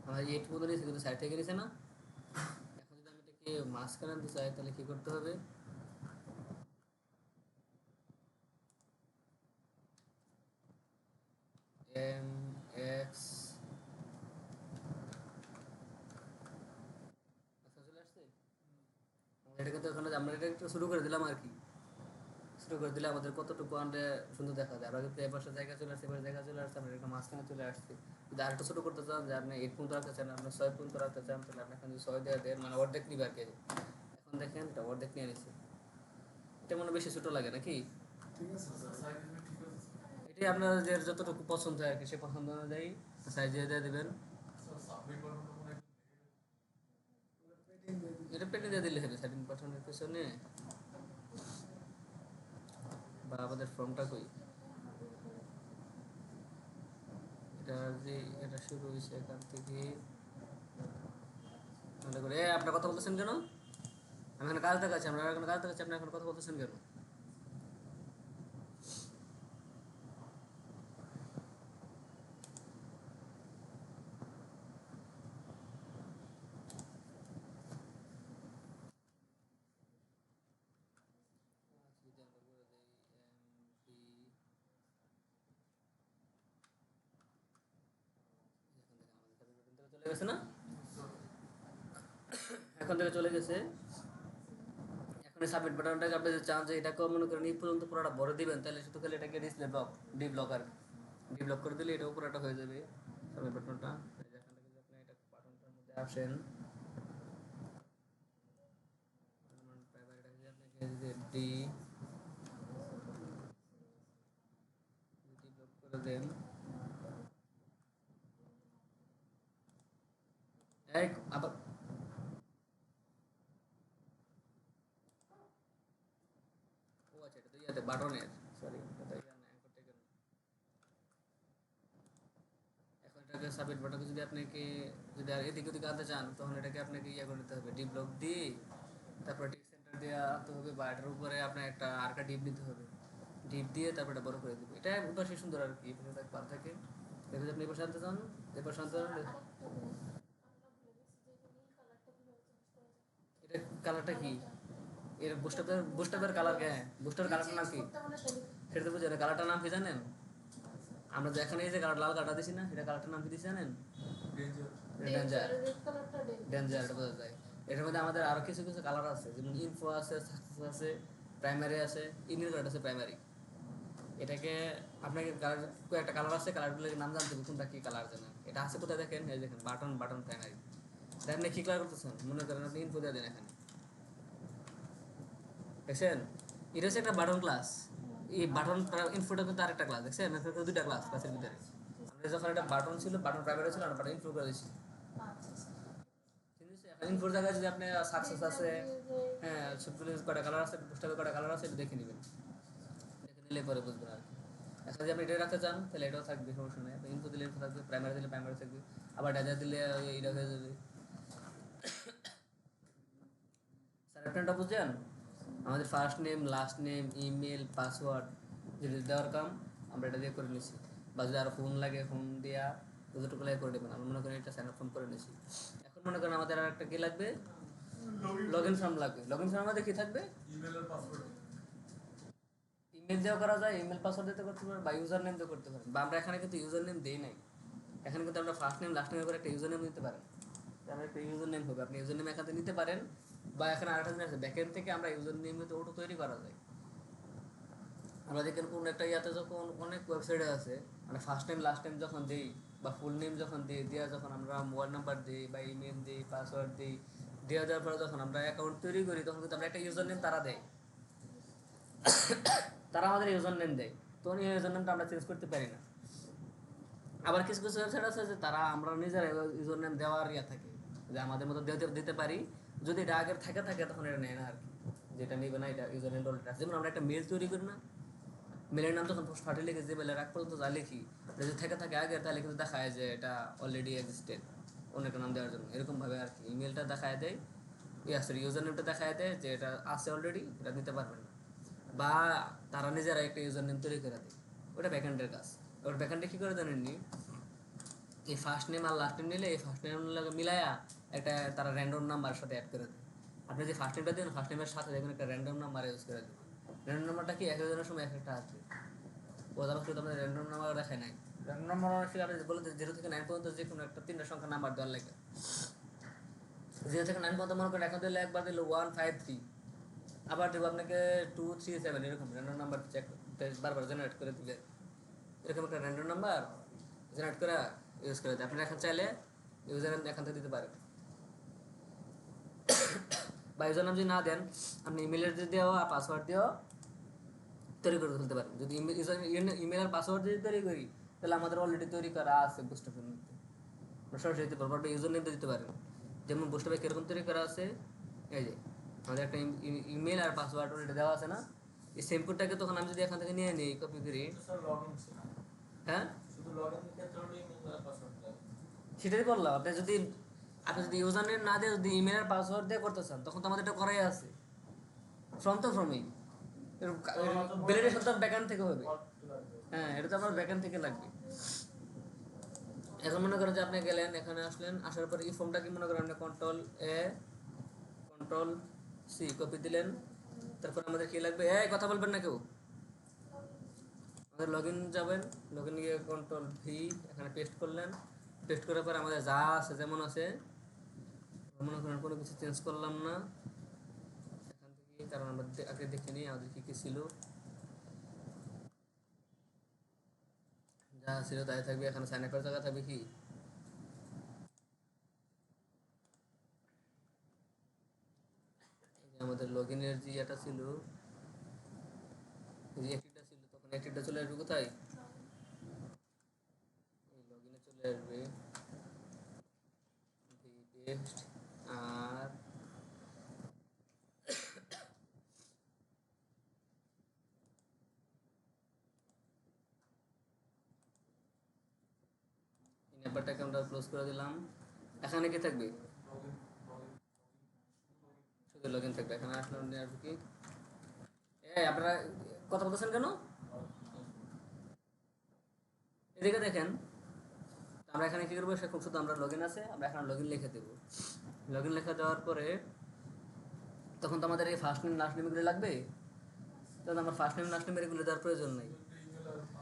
আমরা 8 পর্যন্ত নিয়েছি কিন্তু সাইড থেকে নিয়েছে না। এখন যদি আমি এটাকে মাঝখানে আনতে চাই তাহলে কি করতে হবে? এম এক্স, আচ্ছা চলে আসছে। এটা কিন্তু ওখানে আমরা এটা একটু শুরু করে দিলাম আর কি। শুরু করে দিলে আমাদের কতটুকু আনলে সুন্দর দেখা যায়। আমরা কিন্তু এ পাশে জায়গা চলে আসছে, এবার জায়গা চলে আসছে, আমরা একটা মাঝখানে চলে আসছি। যদি আরেকটু ছোটো করতে চান, যে আপনি 8 পর্যন্ত রাখতে চান, আপনি 6 পর্যন্ত রাখতে চান, তাহলে আপনি এখানে 6 দেওয়া দেন, মানে অর্ধেক নিবে আর কি। এখন দেখেন এটা অর্ধেক নিয়ে নিচ্ছে। এটা মনে বেশি ছোটো লাগে নাকি? ঠিক আছে স্যার, সাইজ ঠিক আছে স্যার। এটাই আপনাদের যতটুকু পছন্দ হয় আর কি, সে পছন্দ অনুযায়ী সাইজ দিয়ে দেবেন। স্যার সাবমিট বাটনটা মনে হয় এটা পেটে দিয়ে দিলে হবে সাইডিং পাঠানোর পিছনে। বা আমাদের ফর্মটা কই, এটা যে এটা শুরু হয়েছে এখান থেকে মনে করে আপনার কথা বলতেছেন কেন? আমি এখানে কাজ দেখাচ্ছি, আমরা এখানে কাজ দেখাচ্ছি, আপনি এখন কথা বলতেছেন কেন? চলে গেছে না? এখন থেকে চলে গেছে। এখন সাবমিট বাটনটাকে আপনি যদি চান যে এটাকে মনে করেন এই পর্যন্ত পুরোটা ভরে দিবেন, তাহলে শুধু খালি এটাকে ডিসপ্লে ব্লক ডি ব্লক আর ডি ব্লক করে দিলে এটাও পুরোটা হয়ে যাবে সাবমিট বাটনটা। এই যে এখান থেকে যদি আপনি এটা বাটনটার মধ্যে আসেন, ডি ব্লক করে দেন, এক আবার ও আচ্ছা এটা তো ইয়াতে বাটনের, সরি এটা ইয়া না এখন থেকে। এখন এটাকে সাবমিট বাটনকে যদি আপনাকে যদি আর এদিকে ওদিকে আনতে চান, তখন এটাকে আপনাকে ইয়া করে নিতে হবে, ডি ব্লক দিয়ে তারপর টিক সেন্টার দিয়ে আনতে হবে, বা এটার উপরে আপনার একটা আরেকটা ডিপ নিতে হবে, ডিপ দিয়ে তারপর এটা বড় করে দেবে। এটা উপাসে সুন্দর আর কি, এখানে পার থাকে দেখে আপনি এবার শান্তি চান, এবার শান্তি চান। এটা কালারটা কি, এর বুস্টারের কালার কে, বুস্টার কালারটার নাম কি সেটা তো বুঝে, কালারটার নাম কি জানেন? আমরা যে এখানে এই যে কালার লাল কালারটা দিছি না, এটা কালারটার নাম কি দিছি জানেন? ডেঞ্জার। ডেঞ্জার। ডেঞ্জার এটা বোঝা যায়। এটার মধ্যে আমাদের আরো কিছু কিছু কালার আছে, যেমন ইনফো আছে, সাকসেস আছে, প্রাইমারি আছে, ইমেল কার্ড আছে প্রাইমারি। এটাকে আপনাকে কালার একটা কালার আছে, কালারগুলোর নাম জানতে হবে কোনটা কি কালার জানেন। এটা আছে কোথায় দেখেন, এই দেখেন বাটন বাটন প্রাইমারি। এটা আপনি কি কালার করতেছেন, মনে করেন আপনি ইনফো দিয়ে দেন এখানে, দেখছেন? এটা হচ্ছে একটা বাটন ক্লাস। এই বাটন ইনফোটা কিন্তু আরেকটা ক্লাস, দেখছেন? এখানে দুইটা ক্লাস ক্লাসের ভিতরে। আমরা যখন একটা বাটন ছিল, বাটন প্রাইমারি ছিল, আমরা বাটন ইনফো করে দিয়েছি। এখন ইনফোর জায়গায় যদি আপনি সাকসেস আছে, হ্যাঁ সবগুলো কটা কালার আছে, পোস্টারে কটা কালার আছে, এটা দেখে নেবেন, দেখে নিলে পরে বুঝবেন আর কি। এখন যদি আপনি এটা রাখতে চান তাহলে এটাও থাকবে, সমস্যা নেই। আপনি ইনফো দিলে ইনফো থাকবে, প্রাইমারি দিলে প্রাইমারি থাকবে, আবার ডাটা দিলে এইটা হয়ে যাবে। স্যার আপনারটা বুঝছেন? আমাদের first name, last name, email, password যেটা দেওয়ার কাম আমরা এটা দিয়ে করে নিছি। বা যদি আরও ফোন লাগে, ফোন দেওয়া যতটুকু লাগে করে দেবেন। আমরা মনে করেন এটা সাইন আপ ফোন করে নিছি। এখন মনে করেন আমাদের আর একটা কি লাগবে, লগ ইন ফর্ম লাগবে। লগ ইন ফর্ম আমাদের কি থাকবে, ইমেল আর পাসওয়ার্ড। ইমেল দেওয়া করা যায়, ইমেল পাসওয়ার্ড দিতে করতে পারেন, বা ইউজার নেম দিয়ে করতে পারেন। বা আমরা এখানে কিন্তু ইউজার নেম দেই নাই, এখানে কিন্তু আমরা ফার্স্ট নেম লাস্ট নেমের করে একটা ইউজার নেম দিতে পারেন। আমরা একটা ইউজার নেম হবে, আপনি ইউজার নেম এখান থেকে নিতে পারেন। বা এখানে আরেকটা জিনিস আছে, ব্যাকএন্ড থেকে আমরা ইউজার নেম কিন্তু ওটা তৈরি করা যায়। আমরা দেখেন কোন একটা ইয়াতে যখন অনেক ওয়েবসাইটে আছে, মানে ফার্স্ট নেম লাস্ট নেম যখন দিই বা ফুল নেম যখন দিই, দেওয়া যখন আমরা মোবাইল নাম্বার দিই বা ইমেল দিই, পাসওয়ার্ড দিই, দেওয়ার পরে যখন আমরা অ্যাকাউন্ট তৈরি করি, তখন কিন্তু আমরা একটা ইউজার নেম তারা দেয়, তারা আমাদের ইউজার নেম দেয়। তখন এই ইউজার নেমটা আমরা চেঞ্জ করতে পারি না। আবার কিছু কিছু ওয়েবসাইট আছে যে তারা আমরা নিজেরা ইউজার নেম দেওয়ার ইয়া থাকে, যে আমাদের মতো দিতে দিতে পারি, যদি এটা আগের থাকে থাকে তখন এটা নেয় না আর কি, যেটা নেবে না এটা ইউজার নেম অলরেডি আছে। যেমন আমরা একটা মেল তৈরি করি না, মেলের নাম যখন পোস্ট ফাটে লিখে যে মেলের আগ পর্যন্ত যা লিখি, যদি থেকে থাকে আগে, তাহলে কিন্তু দেখায় যে এটা অলরেডি এক্সিস্টেড অনেকটা নাম দেওয়ার জন্য, এরকমভাবে আর কি। ইমেলটা দেখায় দেয়, সরি ইউজার নেমটা দেখায় দেয় যে এটা আছে অলরেডি, এটা নিতে পারবেন না। বা তারা নিজেরা একটা ইউজার নেম তৈরি করে দেয়, ওটা ব্যাকএন্ডের কাজ। ওর ব্যাকএন্ডে কী করে জানেননি, এই ফার্স্ট নেম আর লাস্ট নেম নিলে এই ফার্স্ট নেম মিলায়া একটা তারা র্যান্ডম নাম্বার সাথে অ্যাড করে দেয়। আপনি যে ফার্স্ট নেমটা দেন, ফার্স্ট নেমের সাথে দেখবেন একটা র্যান্ডম নাম্বার ইউজ করে দেবে। র্যান্ডম নাম্বারটা কি এক একজনের সময় এক একটা আসবে, ওদাবাসকে আমাদের র্যান্ডম নাম্বার দেখায় নাই। র্যান্ডম নাম্বার আসলে আপনি বলে 0 থেকে 9 পর্যন্ত যে কোনো একটা 3টা সংখ্যা নাম্বার দেওয়ার লাগে। 0 থেকে 9 পর্যন্ত মনে করেন এখন দিলে একবার দিল 153, আবার দেবো আপনাকে 237, এরকম র্যান্ডম নাম্বার চেক বারবার জেনারেট করে দিলে, এরকম একটা র্যান্ডম নাম্বার জেনারেট করে ইউজ করে দেয়। আপনি এখন চাইলে ইউজার নেম এখান থেকে দিতে পারেন। বা ইউজার নাম যদি না দেন, আপনি ইমেলের যদি দেওয়া পাসওয়ার্ড দিও তৈরি করে ফেলতে পারেন। যদি ইমেল আর পাসওয়ার্ড যদি তৈরি করি, তাহলে আমাদের অলরেডি তৈরি করা আছে বুস্ট্র্যাপের মধ্যে, সরাসরি দিতে পারবো। আপনি ইউজার নেম দিতে পারেন, যেমন বুস্ট্র্যাপে কীরকম তৈরি করা আছে, এই যে আমাদের একটা ইমেল আর পাসওয়ার্ড অলরেডি দেওয়া আছে না, এই সেম কোডটাকে তখন আমি যদি এখান থেকে নিয়ে নিই, কপি করি, স্যার লগইন ছিল, হ্যাঁ শুধু লগইনের ক্ষেত্রে হলো ইমেল আর পাসওয়ার্ড লাগে। সেটাই করলাম। আপনি যদি ইউজার নেম না দিয়ে যদি ইমেল আর পাসওয়ার্ড দিয়ে করতে চান, তখন তো আমাদের এটা করাই আছে ফ্রমই ভ্যালিডেশন তো ব্যাকএন্ড থেকে হবে। হ্যাঁ, এটা তো আমার ব্যাকএন্ড থেকে লাগবে। এখন মনে করেন যে আপনি গেলেন, এখানে আসলেন, আসার পর এই ফর্মটা কি মনে করেন আপনি কন্ট্রোল কন্ট্রোল সি কপি দিলেন। তারপর আমাদের কি লাগবে, কথা বলবেন না কেউ, আমাদের লগ ইন যাবেন, লগ ইন গিয়ে কন্ট্রোল ভি এখানে পেস্ট করলেন। পেস্ট করার পর আমাদের যা আছে যেমন আছে, মনে করেন কোনো কিছু চেঞ্জ করলাম না এখান থেকে, কারণ আমরা আগে দেখে নিই আমাদের কী কী ছিল। যা ছিল তাই থাকবে। এখানে সাইন আপের জায়গা থাকবে কি, আমাদের লগ ইনের যে এটা ছিল, যে অ্যাক্টিভটা ছিল, তখন অ্যাক্টিভটা চলে আসবে কোথায়, এই লগ ইনে চলে আসবে পেস্ট। আর এই ব্যাপারটাকে আমরা ক্লোজ করে দিলাম। এখানে কি থাকবে, শুধু লগ ইন থাকবে। এখানে আসলে আসবে কি, আপনারা কথা বলতেছেন কেন, এদিকে দেখেন। আমরা এখানে কি করবো, সেরকম শুধু আমরা লগ ইন আছে, আমরা এখানে লগ ইন লিখে দেবো। লগ ইন লেখা দেওয়ার পরে তখন তো আমাদের এই ফার্স্ট নেম লাস্ট নেম এগুলো লাগবে, তখন আমার ফার্স্ট নেম লাস্ট নেম এগুলো দেওয়ার প্রয়োজন নেই।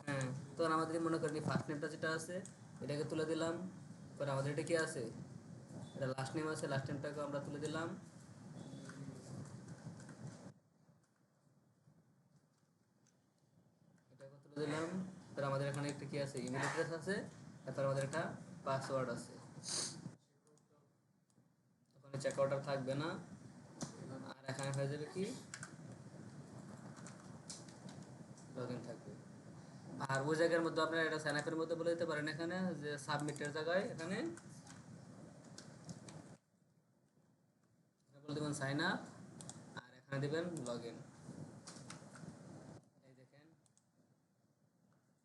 হ্যাঁ, তখন আমাদের মনে করেন ফার্স্ট নেমটা যেটা আছে এটাকে তুলে দিলাম। পরে আমাদের এটা কি আছে, এটা লাস্ট নেম আছে, লাস্ট নেমটাকে আমরা তুলে দিলাম। এটাকে তুলে দিলাম। তারপর আমাদের এখানে একটা কি আছে, ইমেল অ্যাড্রেস আছে, তারপর আমাদের একটা পাসওয়ার্ড আছে। ওখানে চেক আউট আর থাকবে না, আর এখানে হয়ে যাবে কি, লগ ইন থাকবে। আর ওই জায়গার মধ্যে আপনারা এটা সাইন আপের মধ্যে বলে দিতে পারেন, এখানে যে সাবমিটের জায়গায় এখানে বলে দেবেন সাইন আপ, আর এখানে দেবেন লগ ইন। এই দেখেন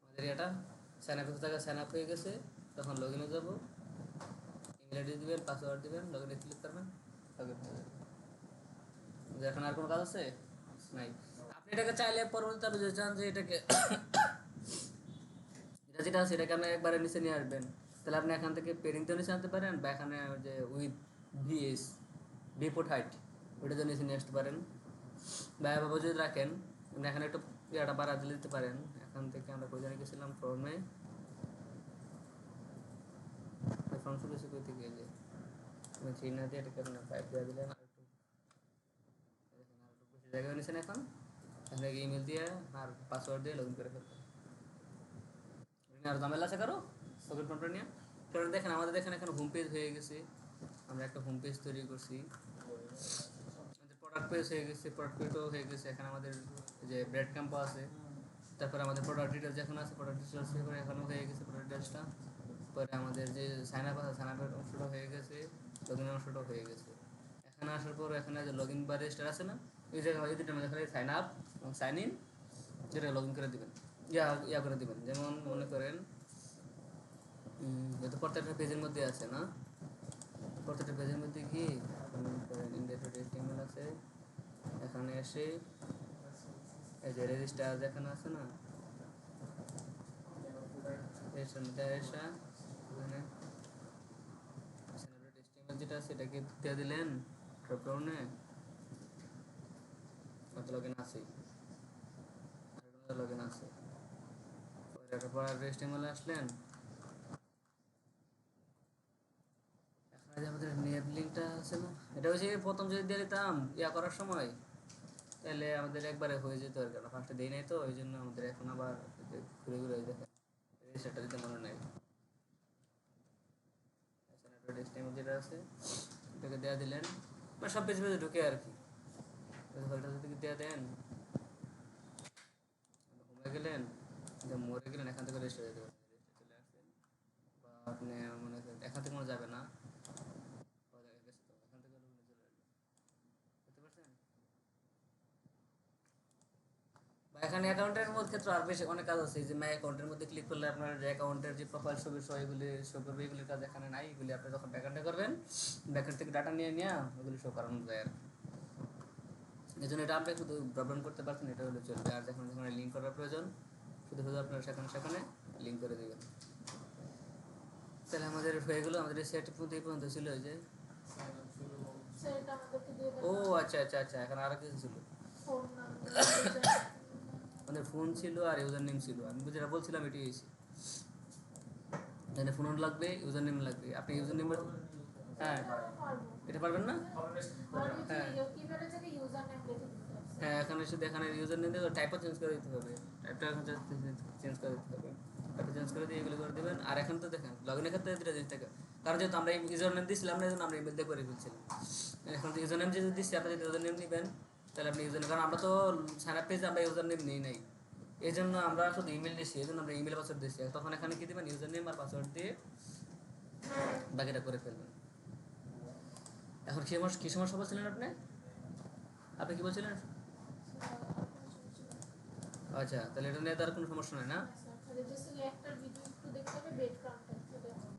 আমাদের এটা সাইন আপের জায়গায় সাইন আপ হয়ে গেছে। তখন লগ ইনে যাবো, ইমেল আইডি দেবেন, পাসওয়ার্ড দেবেন, লগ ইনে ক্লিক করবেন, লগ ইন হয়ে যাবে। এখন আর কোনো কাজ আছে নাই। আপনি এটাকে চাইলে পরবর্তীতে আপনি যদি চান যে এটাকে এটা যেটা আছে এটাকে আপনি একবারে নিচে নিয়ে আসবেন, তাহলে আপনি এখান থেকে পেরিংটা নিচে আনতে পারেন, বা এখানে যে উইথ ভিএস বিপোর্ট হাইট ওইটা নিচে নিয়ে আসতে পারেন। বা এভাবে যদি রাখেন, আপনি এখানে একটু ইয়াটা বাড়া দিলে দিতে পারেন। এখান থেকে আমরা কোথায় গেছিলাম, ফর্মে ফর্ম শুরু হয়েছে কই থেকে, যে থ্রি না দিয়ে এটাকে আপনার ফাইভ দিয়ে দিলেন, আর একটু বেশি জায়গায় নিয়েছেন। এখন এখানে ইমেল দিয়ে আর পাসওয়ার্ড দিয়ে লগ ইন করে ফেলবেন। আর ঝামেলা আছে কারো লগ ইন ফর্মটা নিয়ে, কারণ দেখেন আমাদের দেখেন এখানে হোম পেজ হয়ে গেছে। আমরা একটা হোম পেজ তৈরি করছি, আমাদের প্রোডাক্ট পেজ হয়ে গেছে, প্রোডাক্ট পেজও হয়ে গেছে। এখানে আমাদের যে ব্রেড ক্যাম্পও আছে, তারপরে আমাদের প্রোডাক্ট ডিটেলস যেখানে আছে, প্রোডাক্ট ডিটেলস এখানেও হয়ে গেছে প্রোডাক্ট ডিটেলসটা। পরে আমাদের যে সাইন আপ আছে, সাইন আপের অংশটা হয়ে গেছে, লগ ইনের অংশটাও হয়ে গেছে। এখানে আসার পর এখানে যে লগ ইন বা রেজিস্টার আছে না, এই জায়গায় এই দুটোর মধ্যে সাইন আপ এবং সাইন ইন, যেটা লগ ইন করে দেবেন, ইয়া করে দেবেন। যেমন মনে করেন যেহেতু প্রত্যেকটা পেজের মধ্যে আছে না, প্রত্যেকটা পেজের মধ্যে কি মনে করেন ইন্ডেক্স HTML আছে, এখানে এসে এই যে রেজিস্টার যেখানে আছে না, রেজিস্টার মধ্যে এসে এখানে HTML যেটা আছে এটাকে দিয়ে দিলেন ড্রপ ডাউনে, লগ ইন আছে, লগ ইন আছে। পরে একটা পর HTML আসলেন, এখানে যে আমাদের নেট লিঙ্কটা আছে না, এটা হচ্ছে প্রথম যদি দিয়ে দিতাম ইয়া করার সময়, তাহলে আমাদের একবারে হয়ে যেত আর কেন, ফার্স্টে দেই নাই তো, ওই জন্য আমাদের এখন আবার ঘুরে ঘুরে দেখেন রেজিস্টারটা দিতে মনে নাই। HTML যেটা আছে এটাকে দেওয়া দিলেন, মানে সব পেজ পেজে ঢুকে আর কি, ফলটা যদি দেওয়া দেন, গেলেন, মরে গেলেন, এখান থেকে রেজিস্টার যেতে পারবেন, রেজিস্টার চলে আসছেন, বা আপনি মনে করেন এখান থেকে মনে যাবে না, ও জায়গায় গেছে তো, এখান থেকে চলে আসবে, বুঝতে পারছেন? বা এখানে অ্যাকাউন্টের মধ্যে ক্ষেত্রে আর বেশি অনেক কাজ আছে, যে মাই অ্যাকাউন্টের মধ্যে ক্লিক করলে আপনার যে অ্যাকাউন্টের যে প্রোফাইল ছবি সহ এগুলি শো করবে, এগুলির কাজ এখানে নাই, এগুলি আপনি যখন ব্যাকআন্ডে করবেন, ব্যাকআন্ড থেকে ডাটা নিয়ে নিয়ে ওগুলি শো করানো যায় আর কি। এই জন্য এটা আপনি শুধু ড্রপডাউন করতে পারছেন, এটা হলে চলবে। আর যখন যেখানে লিঙ্ক করার প্রয়োজন, শুধু শুধু আপনার সেখানে সেখানে লিঙ্ক করে দেবেন। তাহলে আমাদের হয়ে গেলো, আমাদের সেট পর্যন্ত এই পর্যন্ত ছিল। ওই যে সাইন আপ শুরু সেটা আমাদেরকে দিয়ে ও দেন। আচ্ছা আচ্ছা আচ্ছা, এখন আরো কিছু ছিল, ফোন নাম্বার আমাদের ফোন ছিল আর ইউজার নেম ছিল। আমি যেটা বলছিলাম এটি হয়েছে, এখানে ফোন লাগবে, ইউজার নেম লাগবে। আপনি ইউজার নেম, হ্যাঁ এটা পারবেন না? হ্যাঁ কিভাবে থেকে ইউজার নেম লিখে দিতে হবে। হ্যাঁ, এখানে শুধু এখানে ইউজার নেম দিয়ে টাইপও চেঞ্জ করে দিতে হবে, টাইপটা এখন চেঞ্জ করে দিতে হবে, টাইপটা চেঞ্জ করে দিয়ে এগুলো করে দেবেন। আর এখন তো দেখেন লগ ইনের ক্ষেত্রে দুটো জিনিস থাকে, কারণ যেহেতু আমরা ইউজার নেম দিয়েছিলাম না, এই জন্য আমরা ইমেল দিয়ে করে ফেলছিলাম। এখন তো ইউজার নেম যেহেতু দিচ্ছি, আপনি যদি ইউজার নেম নেবেন, তাহলে আপনি ইউজার, কারণ আমরা তো সাইন আপ পেজে আমরা ইউজার নেম নিই নাই, এই জন্য আমরা শুধু ইমেল দিচ্ছি, এই জন্য আমরা ইমেল পাসওয়ার্ড দিচ্ছি। তখন এখানে কি দেবেন, ইউজার নেম আর পাসওয়ার্ড দিয়ে বাকিটা করে ফেলবেন। এখন কি সমস্যা বলছিলেন আপনি? আপনি কি বলছিলেন? আচ্ছা, তাহলে এটা নিয়ে তো আর কোনো সমস্যা নেই না? একটা ভিডিও একটু দেখতে হবে, বেড কাউন্টার